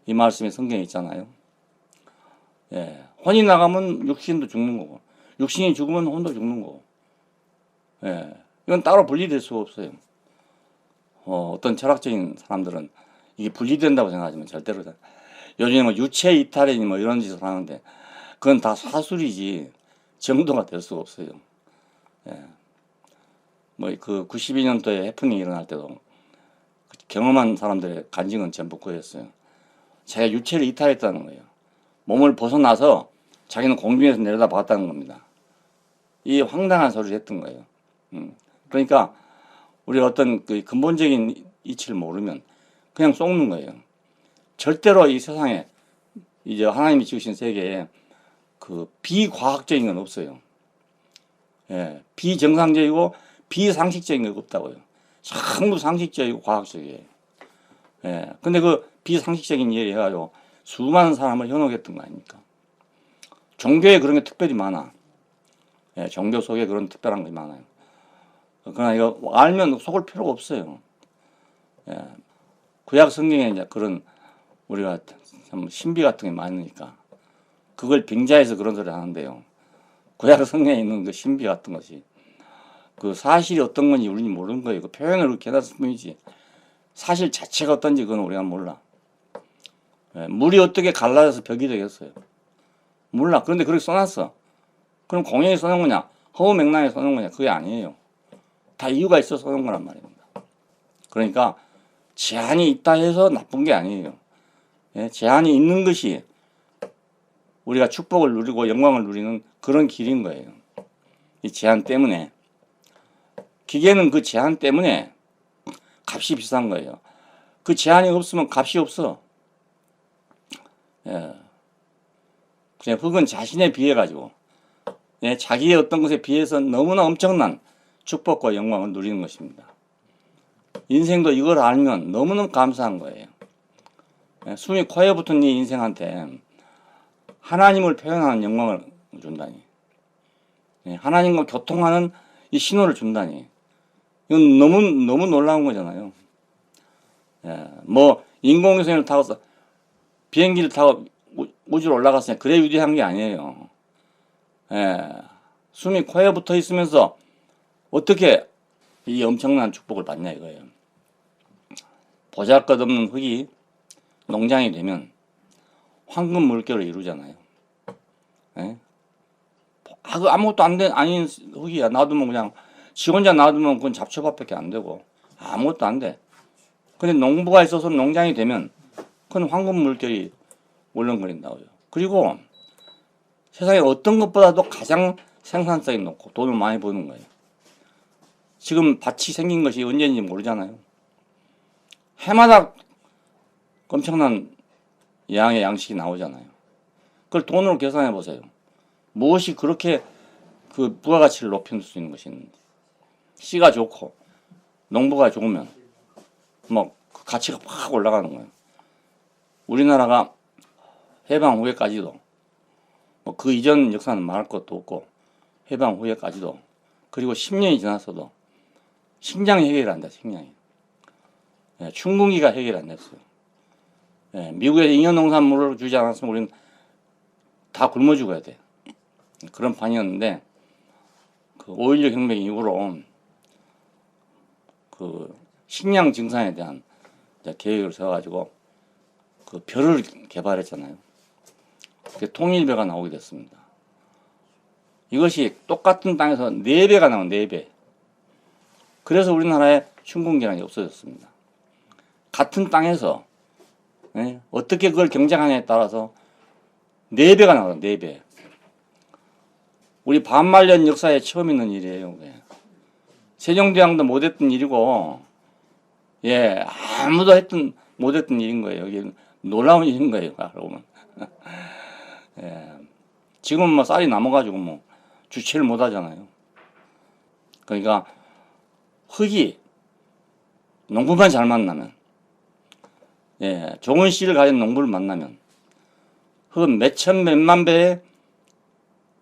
이 말씀에 성경에 있잖아요. 예. 혼이 나가면 육신도 죽는 거고, 육신이 죽으면 혼도 죽는 거고. 예. 이건 따로 분리될 수가 없어요. 어떤 철학적인 사람들은 이게 분리된다고 생각하지만 절대로. 요즘에 뭐 유체 이탈이니 뭐 이런 짓을 하는데 그건 다 사술이지 정도가 될 수가 없어요. 예. 뭐 그 92년도에 해프닝이 일어날 때도 경험한 사람들의 간증은 전부 그였어요. 자기가 유체를 이탈했다는 거예요. 몸을 벗어나서 자기는 공중에서 내려다 봤다는 겁니다. 이 황당한 소리를 했던 거예요. 그러니까 우리가 어떤 그 근본적인 이치를 모르면 그냥 속는 거예요. 절대로 이 세상에 이제 하나님이 지으신 세계에 그 비과학적인 건 없어요. 예, 비정상적이고 비상식적인 게 없다고요. 전부 상식적이고 과학적이에요. 예, 근데 그 비상식적인 일을 해가지고 수많은 사람을 현혹했던 거 아닙니까? 종교에 그런 게 특별히 많아. 예, 종교 속에 그런 특별한 게 많아요. 그러나 이거 알면 속을 필요가 없어요. 예, 구약 성경에 이제 그런 우리가 참 신비 같은 게 많으니까 그걸 빙자해서 그런 소리 하는데요. 구약 성경에 있는 그 신비 같은 것이 그 사실이 어떤 건지 우리는 모르는 거예요. 그 표현을 그렇게 해놨을 뿐이지 사실 자체가 어떤지 그건 우리가 몰라. 예, 물이 어떻게 갈라져서 벽이 되겠어요? 몰라. 그런데 그렇게 써놨어. 그럼 공연히 써놓은 거냐? 허무맹랑하게 써놓은 거냐? 그게 아니에요. 다 이유가 있어서 써놓은 거란 말입니다. 그러니까 제한이 있다 해서 나쁜 게 아니에요. 예, 제한이 있는 것이 우리가 축복을 누리고 영광을 누리는 그런 길인 거예요. 이 제한 때문에. 기계는 그 제한 때문에 값이 비싼 거예요. 그 제한이 없으면 값이 없어. 예. 그냥 흙은 자신에 비해 가지고 예, 자기의 어떤 것에 비해서 너무나 엄청난 축복과 영광을 누리는 것입니다. 인생도 이걸 알면 너무너무 감사한 거예요. 예, 숨이 코에 붙은 이 인생한테 하나님을 표현하는 영광을 준다니. 예, 하나님과 교통하는 이 신호를 준다니. 이건 너무 놀라운 거잖아요. 예, 뭐 인공위성을 타고서 비행기를 타고 우주로 올라갔으니 그래 위대한 게 아니에요. 예, 숨이 코에 붙어 있으면서 어떻게 이 엄청난 축복을 받냐 이거예요. 보잘것없는 흙이 농장이 되면 황금 물결을 이루잖아요. 예? 아무것도 아닌 흙이야. 놔두면 그냥 지 혼자 놔두면 그건 잡초밥밖에 안 되고 아무것도 안 돼. 근데 농부가 있어서 농장이 되면 그건 황금 물결이 울렁거린다고요. 그리고 세상에 어떤 것보다도 가장 생산성이 높고 돈을 많이 버는 거예요. 지금 밭이 생긴 것이 언제인지 모르잖아요. 해마다 엄청난 양의 양식이 나오잖아요. 그걸 돈으로 계산해 보세요. 무엇이 그렇게 그 부가가치를 높일 수 있는 것이 있는지. 씨가 좋고 농부가 좋으면 뭐 그 가치가 확 올라가는 거예요. 우리나라가 해방 후에까지도 뭐 그 이전 역사는 말할 것도 없고 해방 후에까지도 그리고 10년이 지났어도 식량이 해결이 안 돼. 식량이. 예, 춘궁기가 해결이 안 됐어요. 예, 미국에서 잉여농산물을 주지 않았으면 우리는 다 굶어 죽어야 돼. 그런 판이었는데 그 5.16 혁명 이후로 그 식량 증산에 대한 계획을 세워가지고 그 벼를 개발했잖아요. 그 통일벼가 나오게 됐습니다. 이것이 똑같은 땅에서 4배가 나온 4배. 그래서 우리나라에 춘궁기란이 없어졌습니다. 같은 땅에서 예, 어떻게 그걸 경쟁하냐에 따라서 4배가 나와요. 4배. 우리 반말년 역사에 처음 있는 일이에요. 세종대왕도 못했던 일이고 예 아무도 못했던 일인 거예요. 이게 놀라운 일인 거예요. 그러면 예, 지금은 뭐 쌀이 남아가지고 뭐 주체를 못 하잖아요. 그러니까 흙이 농부만 잘 만나면 예, 좋은 씨를 가진 농부를 만나면 흙은 몇천 몇만 배의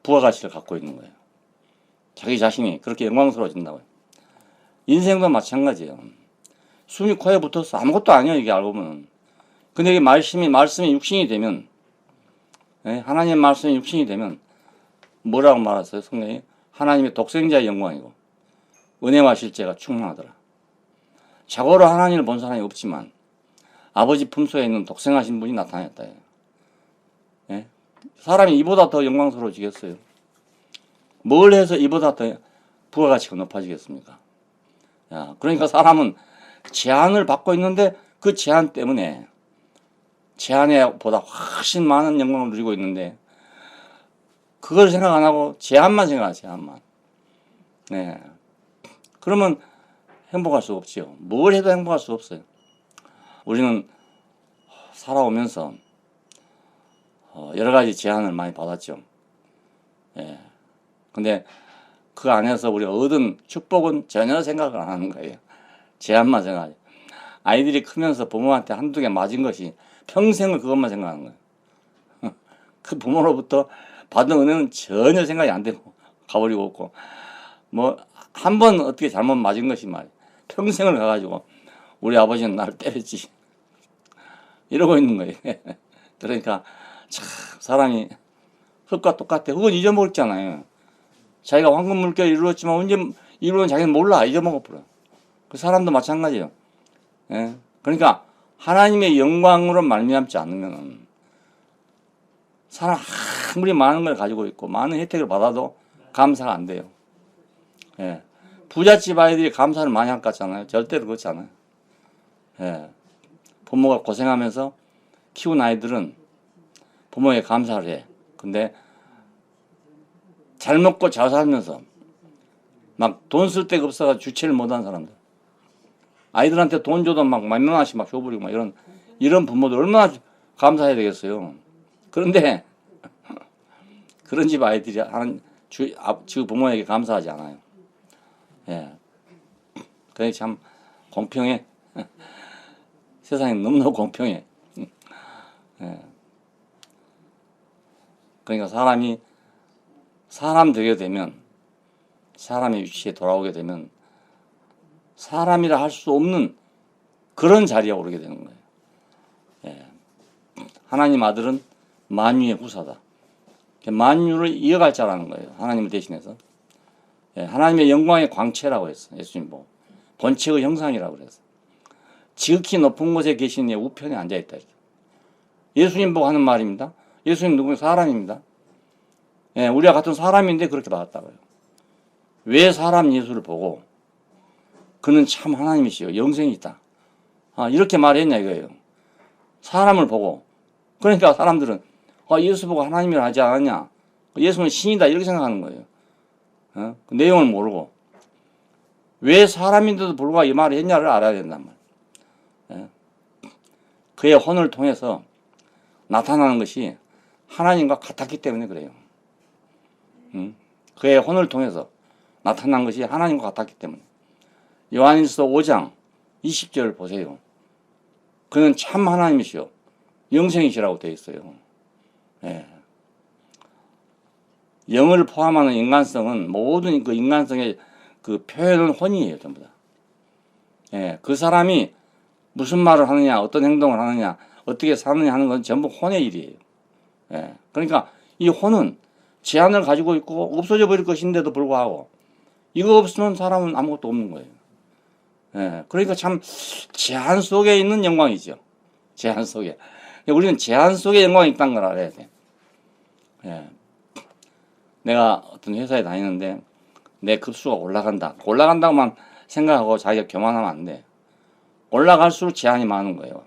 부가가치를 갖고 있는 거예요. 자기 자신이 그렇게 영광스러워진다고요. 인생도 마찬가지예요. 숨이 코에 붙어서 아무것도 아니에요, 이게 알고 보면. 근데 이게 말씀이 육신이 되면, 예? 하나님의 말씀이 육신이 되면 뭐라고 말했어요, 성경이? 하나님의 독생자의 영광이고 은혜와 실제가 충만하더라. 자고로 하나님을 본 사람이 없지만 아버지 품속에 있는 독생하신 분이 나타났다. 예? 사람이 이보다 더 영광스러워지겠어요? 뭘 해서 이보다 더 부가가치가 높아지겠습니까? 야, 그러니까 사람은 제한을 받고 있는데 그 제한 때문에 제한에 보다 훨씬 많은 영광을 누리고 있는데 그걸 생각 안 하고 제한만 생각하죠. 제한만. 네. 그러면 행복할 수 없지요. 뭘 해도 행복할 수 없어요. 우리는 살아오면서 여러 가지 제한을 많이 받았죠. 예. 근데 그 안에서 우리가 얻은 축복은 전혀 생각을 안 하는 거예요. 제한만 생각하죠. 아이들이 크면서 부모한테 한두 개 맞은 것이 평생을 그것만 생각하는 거예요. 그 부모로부터 받은 은혜는 전혀 생각이 안 되고 가버리고 없고 뭐 한 번 어떻게 잘못 맞은 것이 말이에요. 평생을 가가지고 우리 아버지는 나를 때렸지 이러고 있는 거예요. 그러니까 참 사람이 흙과 똑같아. 흙은 잊어먹었잖아요. 자기가 황금 물결을 이루었지만 언제 이루는 자기는 몰라. 잊어먹어버려. 그 사람도 마찬가지예요. 예? 그러니까 하나님의 영광으로 말미암지 않으면 사람 아무리 많은 걸 가지고 있고 많은 혜택을 받아도 감사가 안 돼요. 예. 부잣집 아이들이 감사를 많이 할 것 같잖아요. 절대로 그렇지 않아요. 예. 부모가 고생하면서 키운 아이들은 부모에게 감사를 해. 근데 잘 먹고 잘 살면서 막 돈 쓸 데가 없어가 주체를 못한 사람들. 아이들한테 돈 줘도 막 몇만 원씩 막 줘버리고 막 이런 부모들 얼마나 감사해야 되겠어요. 그런데 그런 집 아이들이 하는 주 부모에게 감사하지 않아요. 예. 그게 참 공평해. 세상이 너무너무 공평해. 예. 그러니까 사람이 사람 되게 되면 사람의 위치에 돌아오게 되면 사람이라 할 수 없는 그런 자리에 오르게 되는 거예요. 예. 하나님 아들은 만유의 후사다. 만유를 이어갈 자라는 거예요. 하나님을 대신해서. 예. 하나님의 영광의 광채라고 했어. 예수님 보고. 본체의 형상이라고 그랬어. 지극히 높은 곳에 계신 이 우편에 앉아있다. 예수님 보고 하는 말입니다. 예수님 누구냐? 사람입니다. 예, 우리가 같은 사람인데 그렇게 받았다고요. 왜 사람 예수를 보고 그는 참 하나님이시여 영생이 있다. 이렇게 말했냐 이거예요. 사람을 보고. 그러니까 사람들은 예수 보고 하나님이라 하지 않았냐. 예수는 신이다 이렇게 생각하는 거예요. 그 내용을 모르고. 왜 사람인데도 불구하고 이 말을 했냐를 알아야 된단 말이에요. 예. 그의 혼을 통해서 나타나는 것이 하나님과 같았기 때문에 그래요. 그의 혼을 통해서 나타난 것이 하나님과 같았기 때문에. 요한일서 5장 20절을 보세요. 그는 참 하나님이시요 영생이시라고 되어 있어요. 예. 영을 포함하는 인간성은 모든 그 인간성의 그 표현은 혼이에요, 전부 다. 예. 그 사람이 무슨 말을 하느냐, 어떤 행동을 하느냐, 어떻게 사느냐 하는 건 전부 혼의 일이에요. 예. 그러니까 이 혼은 제한을 가지고 있고 없어져 버릴 것인데도 불구하고 이거 없으면 사람은 아무것도 없는 거예요. 예. 그러니까 참 제한 속에 있는 영광이죠. 제한 속에. 우리는 제한 속에 영광이 있다는 걸 알아야 돼. 예. 내가 어떤 회사에 다니는데 내 급수가 올라간다고만 생각하고 자기가 교만하면 안 돼. 올라갈수록 제한이 많은 거예요.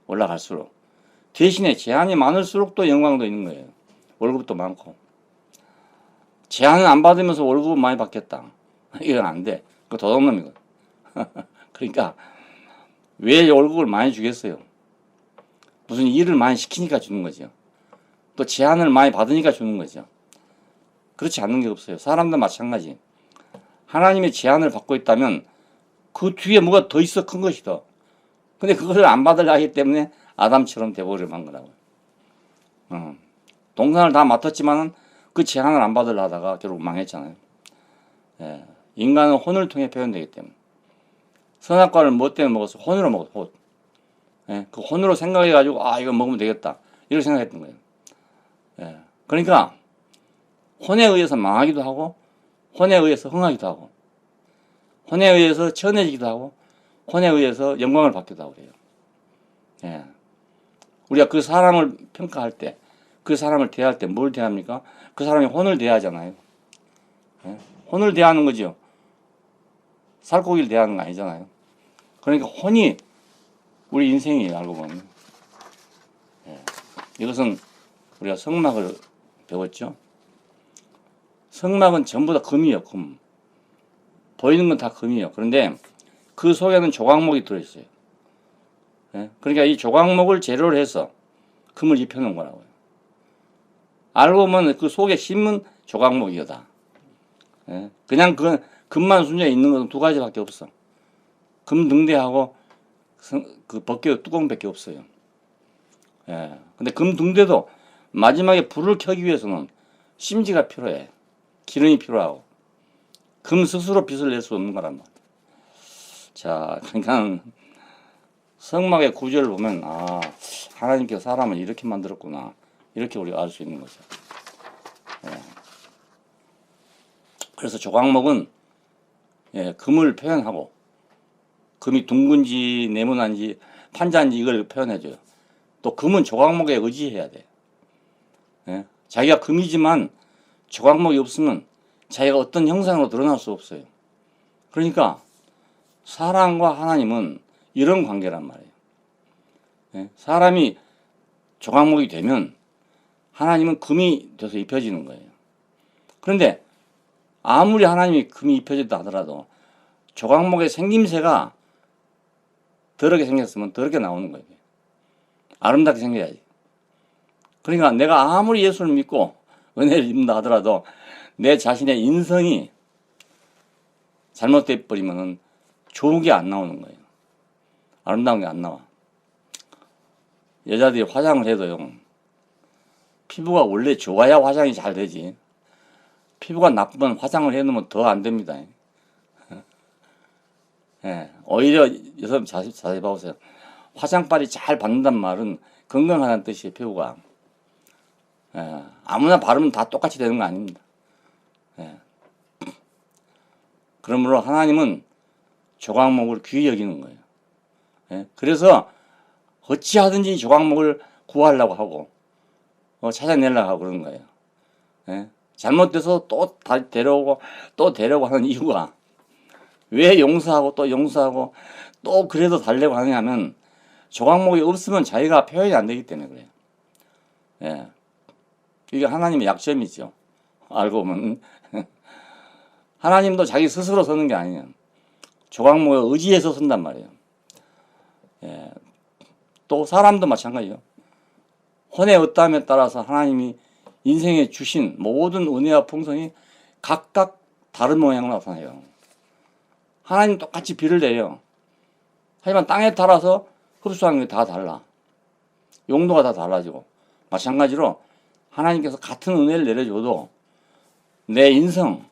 올라갈수록. 대신에 제한이 많을수록 또 영광도 있는 거예요. 월급도 많고. 제한을 안 받으면서 월급을 많이 받겠다. 이건 안 돼. 그거 도둑놈이거든. 그러니까 왜 월급을 많이 주겠어요? 무슨 일을 많이 시키니까 주는 거죠. 또 제한을 많이 받으니까 주는 거죠. 그렇지 않는 게 없어요. 사람도 마찬가지. 하나님의 제한을 받고 있다면 그 뒤에 뭐가 더 있어 큰 것이 더. 근데 그것을 안 받으려 하기 때문에 아담처럼 돼버리려고 한 거라고요. 동산을 다 맡았지만은 그 제한을 안 받으려 하다가 결국 망했잖아요. 예. 인간은 혼을 통해 표현되기 때문에. 선악과를 뭐 때문에 먹었어? 혼으로 먹었어. 혼. 예. 그 혼으로 생각해가지고 아 이거 먹으면 되겠다 이렇게 생각했던 거예요. 예. 그러니까 혼에 의해서 망하기도 하고 혼에 의해서 흥하기도 하고 혼에 의해서 천해지기도 하고 혼에 의해서 영광을 받기도 하고 그래요. 예. 우리가 그 사람을 평가할 때, 그 사람을 대할 때 뭘 대합니까? 그 사람이 혼을 대하잖아요. 예? 혼을 대하는 거죠. 살코기를 대하는 거 아니잖아요. 그러니까 혼이 우리 인생이에요, 알고 보면. 예. 이것은 우리가 성막을 배웠죠. 성막은 전부 다 금이에요, 금. 보이는 건 다 금이에요. 그런데 그 속에는 조각목이 들어있어요. 예? 그러니까 이 조각목을 재료로 해서 금을 입혀놓은 거라고요. 알고 보면 그 속에 심은 조각목이다. 예? 그냥 그 금만 순전히 있는 것은 두 가지밖에 없어. 금 등대하고 그 벗겨 뚜껑밖에 없어요. 예. 근데 금 등대도 마지막에 불을 켜기 위해서는 심지가 필요해. 기름이 필요하고. 금 스스로 빛을 낼 수 없는 거란 말이야. 자, 그러니까 성막의 구절을 보면 아 하나님께서 사람을 이렇게 만들었구나 이렇게 우리가 알 수 있는 거죠. 예. 그래서 조각목은 예, 금을 표현하고 금이 둥근지 네모난지 판자인지 이걸 표현해줘요. 또 금은 조각목에 의지해야 돼. 예? 자기가 금이지만 조각목이 없으면 자기가 어떤 형상으로 드러날 수 없어요. 그러니까 사람과 하나님은 이런 관계란 말이에요. 예? 사람이 조각목이 되면 하나님은 금이 돼서 입혀지는 거예요. 그런데 아무리 하나님이 금이 입혀졌다 하더라도 조각목의 생김새가 더럽게 생겼으면 더럽게 나오는 거예요. 아름답게 생겨야지. 그러니까 내가 아무리 예수를 믿고 은혜를 입는다 하더라도 내 자신의 인성이 잘못돼 버리면 좋은 게 안 나오는 거예요. 아름다운 게 안 나와. 여자들이 화장을 해도요. 피부가 원래 좋아야 화장이 잘 되지. 피부가 나쁘면 화장을 해놓으면 더 안 됩니다. 예, 오히려 여러분 자세히 봐보세요. 화장빨이 잘 받는단 말은 건강하다는 뜻이에요. 피부가. 예, 아무나 바르면 다 똑같이 되는 거 아닙니다. 예. 그러므로 하나님은 조각목을 귀히 여기는 거예요. 예, 그래서 어찌하든지 조각목을 구하려고 하고 찾아내려고 하고 그러는 거예요. 예, 잘못돼서 또 다시 데려오고 또 데려오고 하는 이유가 왜 용서하고 또 용서하고 또 그래도 달래고 하냐면 조각목이 없으면 자기가 표현이 안 되기 때문에 그래요. 예. 이게 하나님의 약점이죠. 알고 보면 하나님도 자기 스스로 서는 게 아니에요. 조각목에 의지해서 선단 말이에요. 예. 또 사람도 마찬가지예요. 혼의 어떠함에 따라서 하나님이 인생에 주신 모든 은혜와 풍성이 각각 다른 모양으로 나타나요. 하나님 똑같이 비를 내요. 하지만 땅에 따라서 흡수하는 게 다 달라. 용도가 다 달라지고 마찬가지로 하나님께서 같은 은혜를 내려줘도 내 인성,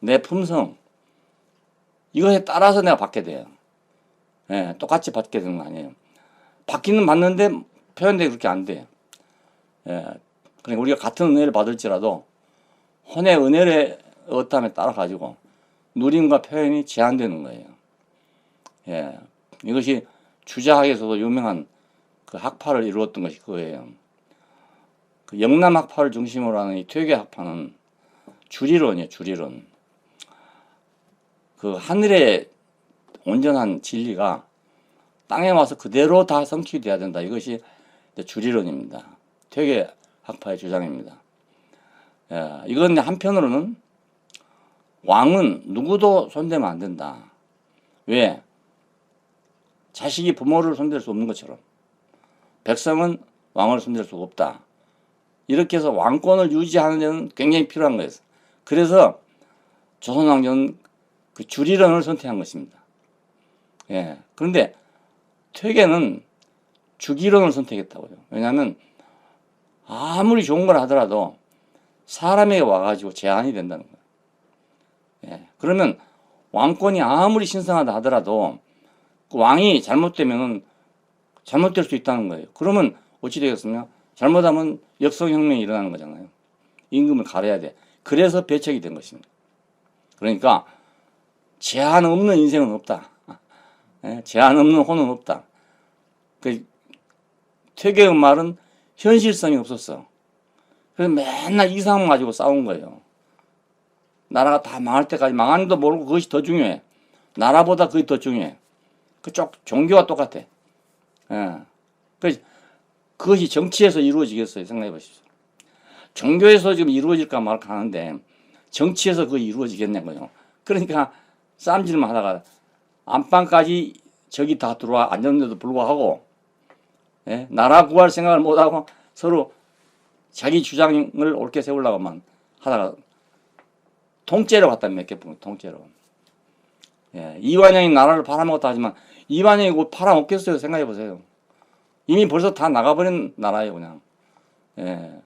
내 품성 이것에 따라서 내가 받게 돼요. 예, 똑같이 받게 되는 거 아니에요. 받기는 받는데 표현되기 그렇게 안 돼요. 예, 그러니까 우리가 같은 은혜를 받을지라도 혼의 은혜의 어떠함에 따라 가지고 누림과 표현이 제한되는 거예요. 예, 이것이 주자학에서도 유명한 그 학파를 이루었던 것이 그거예요. 그 영남 학파를 중심으로 하는 이 퇴계 학파는 주리론이에요, 주리론. 그 하늘의 온전한 진리가 땅에 와서 그대로 다 성취돼야 된다. 이것이 주리론입니다. 퇴계 학파의 주장입니다. 예, 이건 한편으로는 왕은 누구도 손대면 안 된다. 왜? 자식이 부모를 손댈 수 없는 것처럼 백성은 왕을 손댈 수가 없다. 이렇게 해서 왕권을 유지하는 데는 굉장히 필요한 거예요. 그래서 조선왕조는 그 주리론을 선택한 것입니다. 예. 그런데 퇴계는 주기론을 선택했다고요. 왜냐하면 아무리 좋은 걸 하더라도 사람에게 와가지고 제한이 된다는 거예요. 예. 그러면 왕권이 아무리 신성하다 하더라도 그 왕이 잘못되면 잘못될 수 있다는 거예요. 그러면 어찌 되겠습니까? 잘못하면 역성혁명이 일어나는 거잖아요. 임금을 갈아야 돼. 그래서 배척이 된 것입니다. 그러니까 제한 없는 인생은 없다. 예? 제한 없는 혼은 없다. 그 퇴계의 말은 현실성이 없었어. 그래서 맨날 이상만 가지고 싸운 거예요. 나라가 다 망할 때까지 망하는지도 모르고 그것이 더 중요해. 나라보다 그게 더 중요해. 그쪽 종교와 똑같아. 예. 그것이 정치에서 이루어지겠어요? 생각해 보십시오. 종교에서 지금 이루어질까 말까 하는데 정치에서 그거 이루어지겠냐고요. 그러니까 쌈질만 하다가 안방까지 적이 다 들어와 앉았는데도 불구하고 예? 나라 구할 생각을 못하고 서로 자기 주장을 옳게 세우려고만 하다가 통째로 갔다 몇 개 보면 통째로. 예, 이완영이 나라를 팔아먹었다 하지만 이완영이 곧 팔아먹겠어요? 생각해 보세요. 이미 벌써 다 나가버린 나라예요, 그냥. 예.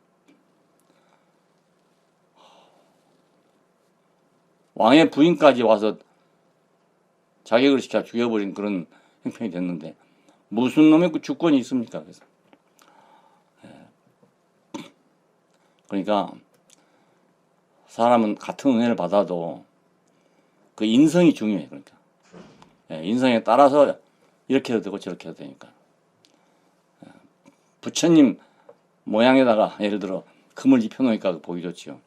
왕의 부인까지 와서 자격을 시켜 죽여버린 그런 형편이 됐는데 무슨 놈의 그 주권이 있습니까? 그래서. 예. 그러니까 사람은 같은 은혜를 받아도 그 인성이 중요해. 그러니까 예, 인성에 따라서 이렇게 해도 되고 저렇게 해도 되니까. 예, 부처님 모양에다가 예를 들어 금을 입혀놓으니까 보기 좋지요.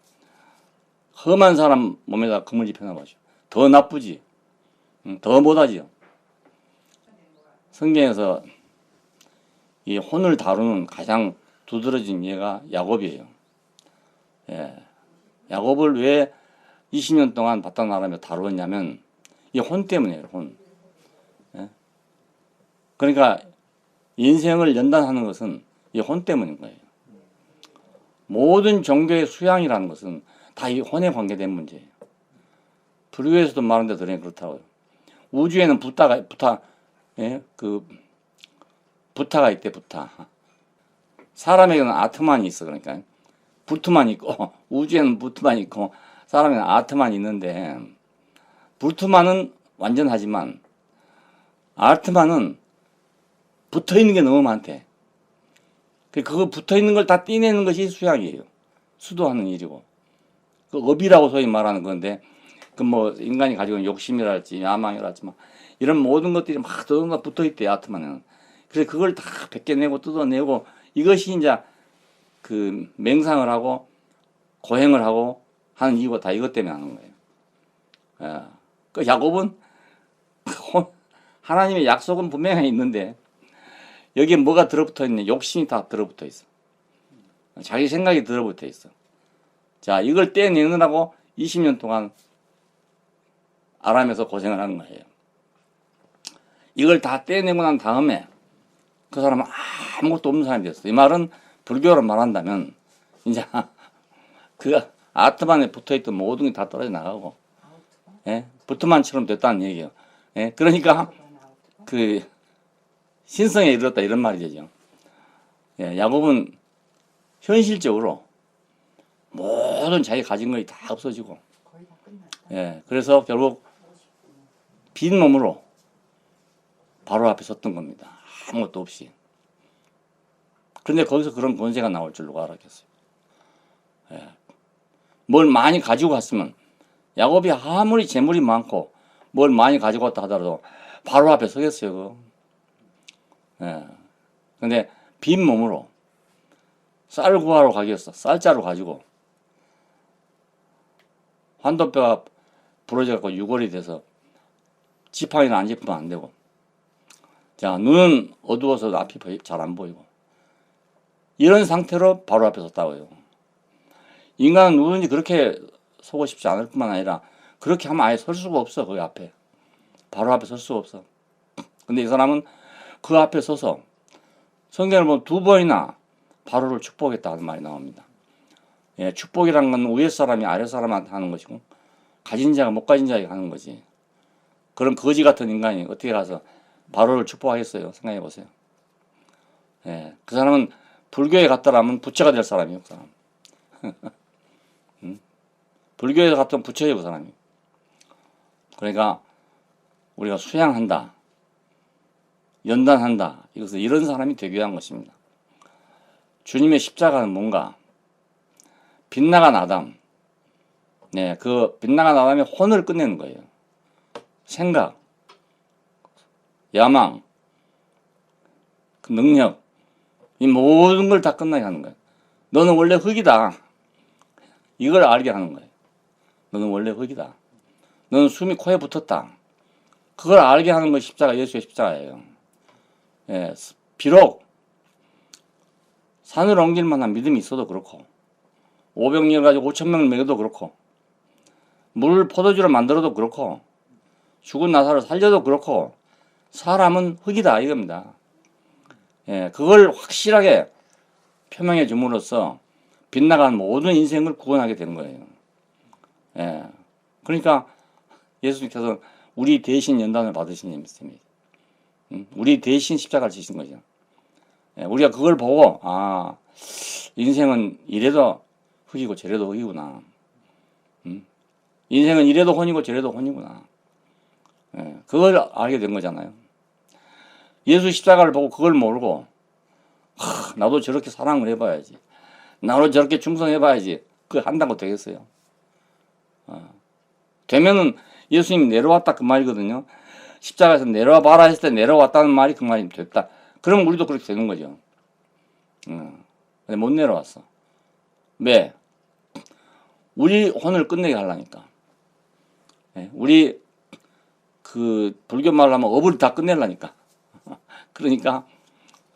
험한 사람 몸에다 금을 입혀놔보죠. 더 나쁘지. 더 못하지요. 성경에서 이 혼을 다루는 가장 두드러진 예가 야곱이에요. 예. 야곱을 왜 20년 동안 바탕나라며 다루었냐면 이 혼 때문이에요. 혼. 예? 그러니까 인생을 연단하는 것은 이 혼 때문인 거예요. 모든 종교의 수양이라는 것은 다 이 혼에 관계된 문제예요. 불교에서도 말하는 데 들으니 그렇다고요. 우주에는 예? 부타가 있대, 부타. 사람에게는 아트만이 있어, 그러니까. 불트만 있고, 우주에는 부트만 있고, 사람에는 아트만 있는데, 불트만은 완전하지만, 아트만은 붙어 있는 게 너무 많대. 그거 붙어 있는 걸 다 떼내는 것이 수양이에요. 수도하는 일이고. 그 업이라고 소위 말하는 건데, 그 뭐, 인간이 가지고 있는 욕심이랄지, 야망이랄지, 막, 이런 모든 것들이 막 붙어 있대, 아트만은. 그래서 그걸 다 벗겨내고 뜯어내고, 이것이 이제 그 맹상을 하고, 고행을 하고 하는 이유가 다 이것 때문에 하는 거예요. 예. 그 야곱은 하나님의 약속은 분명히 있는데, 여기에 뭐가 들어붙어 있냐? 욕심이 다 들어붙어 있어. 자기 생각이 들어붙어 있어. 자, 이걸 떼내느라고 20년 동안 아람에서 고생을 하는 거예요. 이걸 다 떼내고 난 다음에 그 사람은 아무것도 없는 사람이 됐어. 이 말은 불교로 말한다면 이제 그 아트만에 붙어있던 모든 게 다 떨어져 나가고, 예? 부트만처럼 됐다는 얘기예요. 예? 그러니까 그 신성에 이르렀다 이런 말이죠. 예, 야곱은 현실적으로 모든 자기 가진 것이 다 없어지고, 예, 그래서 결국 빈 몸으로 바로 앞에 섰던 겁니다. 아무것도 없이. 그런데 거기서 그런 권세가 나올 줄 누가 알았겠어요. 예. 뭘 많이 가지고 갔으면, 야곱이 아무리 재물이 많고 뭘 많이 가지고 왔다 하더라도 바로 앞에 서겠어요. 그거. 예. 근데 빈 몸으로 쌀 구하러 가겠어. 쌀자루 가지고 환도뼈가 부러져갖고 유골이 돼서 지팡이는 안 짚으면 안 되고, 자, 눈은 어두워서 앞이 잘 안 보이고, 이런 상태로 바로 앞에 섰다고요. 인간은 누구든지 그렇게 서고 싶지 않을 뿐만 아니라 그렇게 하면 아예 설 수가 없어. 거기 앞에 바로 앞에 설 수가 없어. 근데 이 사람은 그 앞에 서서 성경을 보면 2번이나 바로를 축복했다는 말이 나옵니다. 예, 축복이란 건 위에 사람이 아래 사람한테 하는 것이고, 가진 자가 못 가진 자에게 하는 거지. 그런 거지 같은 인간이 어떻게 가서 바로를 축복하겠어요? 생각해 보세요. 예, 그 사람은 불교에 갔다라면 부처가 될 사람이에요. 그 사람. 불교에서 같은 부처예요, 그 사람이. 그러니까 우리가 수양한다, 연단한다, 이것은 이런 사람이 되기 위한 것입니다. 주님의 십자가는 뭔가? 빗나간 아담, 네, 그 빗나간 아담의 혼을 끝내는 거예요. 생각, 야망, 그 능력, 이 모든 걸 다 끝나게 하는 거예요. 너는 원래 흙이다. 이걸 알게 하는 거예요. 너는 원래 흙이다. 너는 숨이 코에 붙었다. 그걸 알게 하는 것이 십자가, 예수의 십자가예요. 예, 비록 산을 옮길 만한 믿음이 있어도 그렇고, 500년 가지고 5,000명을 먹여도 그렇고, 물을 포도주로 만들어도 그렇고, 죽은 나사를 살려도 그렇고, 사람은 흙이다 이겁니다. 예, 그걸 확실하게 표명해 줌으로써 빗나간 모든 인생을 구원하게 되는 거예요. 예, 그러니까 예수님께서 우리 대신 연단을 받으신 셈이에요. 우리 대신 십자가를 지신 거죠. 예, 우리가 그걸 보고 인생은 이래도 흙이고 저래도 흙이구나. 인생은 이래도 혼이고 저래도 혼이구나. 예, 그걸 알게 된 거잖아요. 예수 십자가를 보고 그걸 모르고 나도 저렇게 사랑을 해봐야지. 나도 저렇게 충성해봐야지. 그걸 한다고 되겠어요. 되면은 예수님이 내려왔다 그 말이거든요. 십자가에서 내려와 봐라 했을 때 내려왔다는 말이 그 말이 됐다. 그럼 우리도 그렇게 되는 거죠. 근데 못 내려왔어. 왜? 우리 혼을 끝내게 하려니까. 예, 우리 그 불교 말로 하면 업을 다 끝내려니까. 그러니까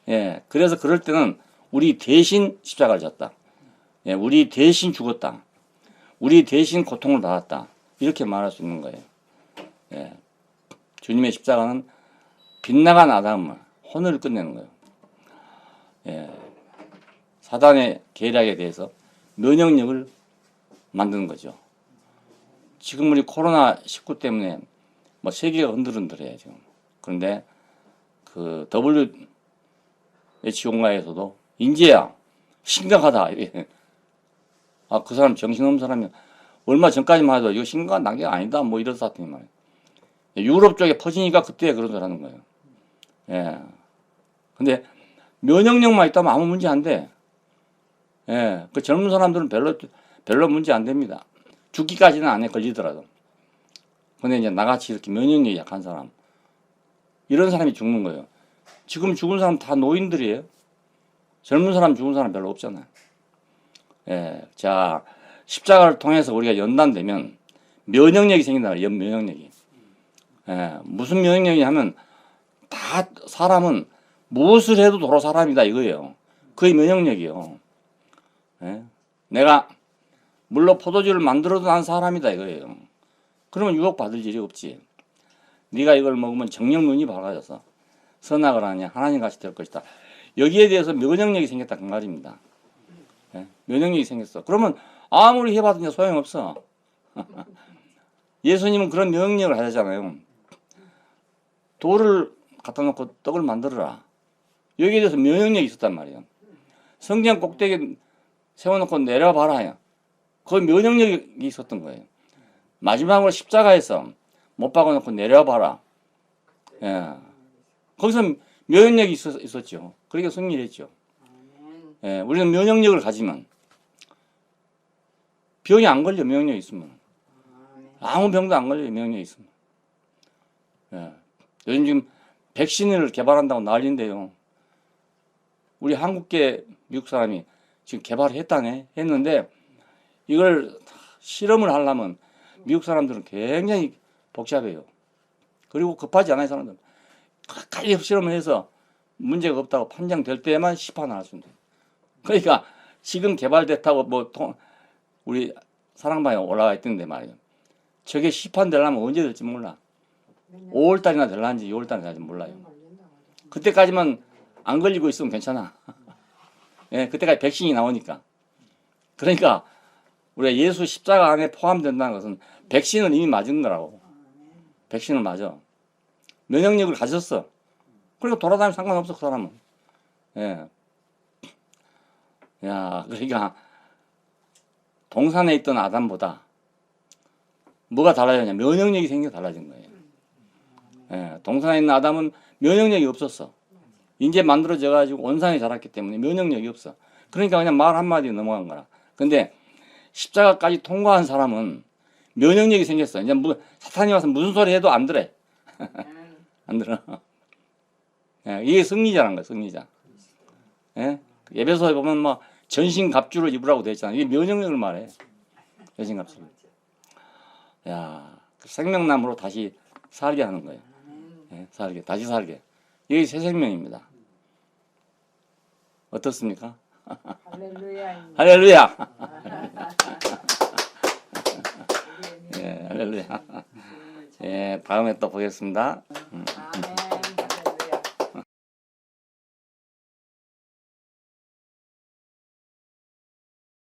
예, 그래서 그럴 때는 우리 대신 십자가를 졌다. 예, 우리 대신 죽었다. 우리 대신 고통을 받았다. 이렇게 말할 수 있는 거예요. 예, 주님의 십자가는 빗나간 아담을 혼을 끝내는 거예요. 예, 사단의 계략에 대해서 면역력을 만드는 거죠. 지금 우리 코로나19 때문에 뭐 세계가 흔들흔들해요, 지금. 그런데 그 WHO가에서도 인재야 심각하다. 그 사람 정신없는 사람이 얼마 전까지만 해도 이거 심각한 단계가 아니다. 뭐 이런 사람이 말이에요. 유럽 쪽에 퍼지니까 그때 그런 소리 하는 거예요. 예. 근데 면역력만 있다면 아무 문제 안 돼. 예. 그 젊은 사람들은 별로 문제 안 됩니다. 죽기까지는 안 해, 걸리더라도. 근데 이제 나같이 이렇게 면역력이 약한 사람, 이런 사람이 죽는 거예요. 지금 죽은 사람 다 노인들이에요. 젊은 사람 죽은 사람 별로 없잖아요. 예. 자, 십자가를 통해서 우리가 연단되면 면역력이 생긴다 말이에요. 면역력이. 예. 무슨 면역력이 하면 다 사람은 무엇을 해도 도로 사람이다 이거예요. 그게 면역력이요. 예. 내가 물로 포도주를 만들어도 난 사람이다 이거예요. 그러면 유혹받을 일이 없지. 네가 이걸 먹으면 정령 눈이 밝아져서 선악을 하냐 하나님같이 될 것이다. 여기에 대해서 면역력이 생겼다 그 말입니다. 예? 면역력이 생겼어. 그러면 아무리 해봐도 소용없어. 예수님은 그런 면역력을 하잖아요. 돌을 갖다 놓고 떡을 만들어라. 여기에 대해서 면역력이 있었단 말이에요. 성경 꼭대기에 세워놓고 내려봐라. 그 면역력이 있었던 거예요. 마지막으로 십자가에서 못 박아놓고 내려봐라. 예. 거기서 면역력이 있었죠. 그러니까 승리를 했죠. 예. 우리는 면역력을 가지면 병이 안 걸려. 면역력이 있으면 아무 병도 안 걸려요. 면역력이 있으면. 예. 요즘 지금 백신을 개발한다고 난리인데요. 우리 한국계 미국 사람이 지금 개발했다네 했는데 이걸 실험을 하려면 미국 사람들은 굉장히 복잡해요. 그리고 급하지 않아요, 사람들은. 가까이 실험을 해서 문제가 없다고 판정될 때만 시판을 할 수 있는. 그러니까 지금 개발됐다고 우리 사랑방에 올라와 있던데 말이에요. 저게 시판되려면 언제 될지 몰라. 5월달이나 될란지 6월달이나 될지 몰라요. 그때까지만 안 걸리고 있으면 괜찮아. 예, 그때까지 백신이 나오니까. 그러니까 우리가 예수 십자가 안에 포함된다는 것은 백신을 이미 맞은 거라고. 백신을 맞아. 면역력을 가졌어. 그러니까 돌아다니면 상관없어, 그 사람은. 예. 야, 그러니까 동산에 있던 아담보다 뭐가 달라졌냐? 면역력이 생겨 달라진 거예요. 예, 동산에 있는 아담은 면역력이 없었어. 이제 만들어져 가지고 온상에 자랐기 때문에 면역력이 없어. 그러니까 그냥 말 한마디 넘어간 거라. 근데 십자가까지 통과한 사람은 면역력이 생겼어. 이제 사탄이 와서 무슨 소리 해도 안 들어. 안 들어. 예, 이게 승리자라는 거야, 승리자. 예? 예배소에 보면 뭐 전신갑주를 입으라고 되어 있잖아. 이게 면역력을 말해. 전신갑주를. 야, 그 생명나무로 다시 살게 하는 거예요. 예, 살게, 다시 살게. 이게 새 생명입니다. 어떻습니까? 할렐루야. 할렐루야. 예, 할렐루야. 예, 다음에 또 보겠습니다. 아멘.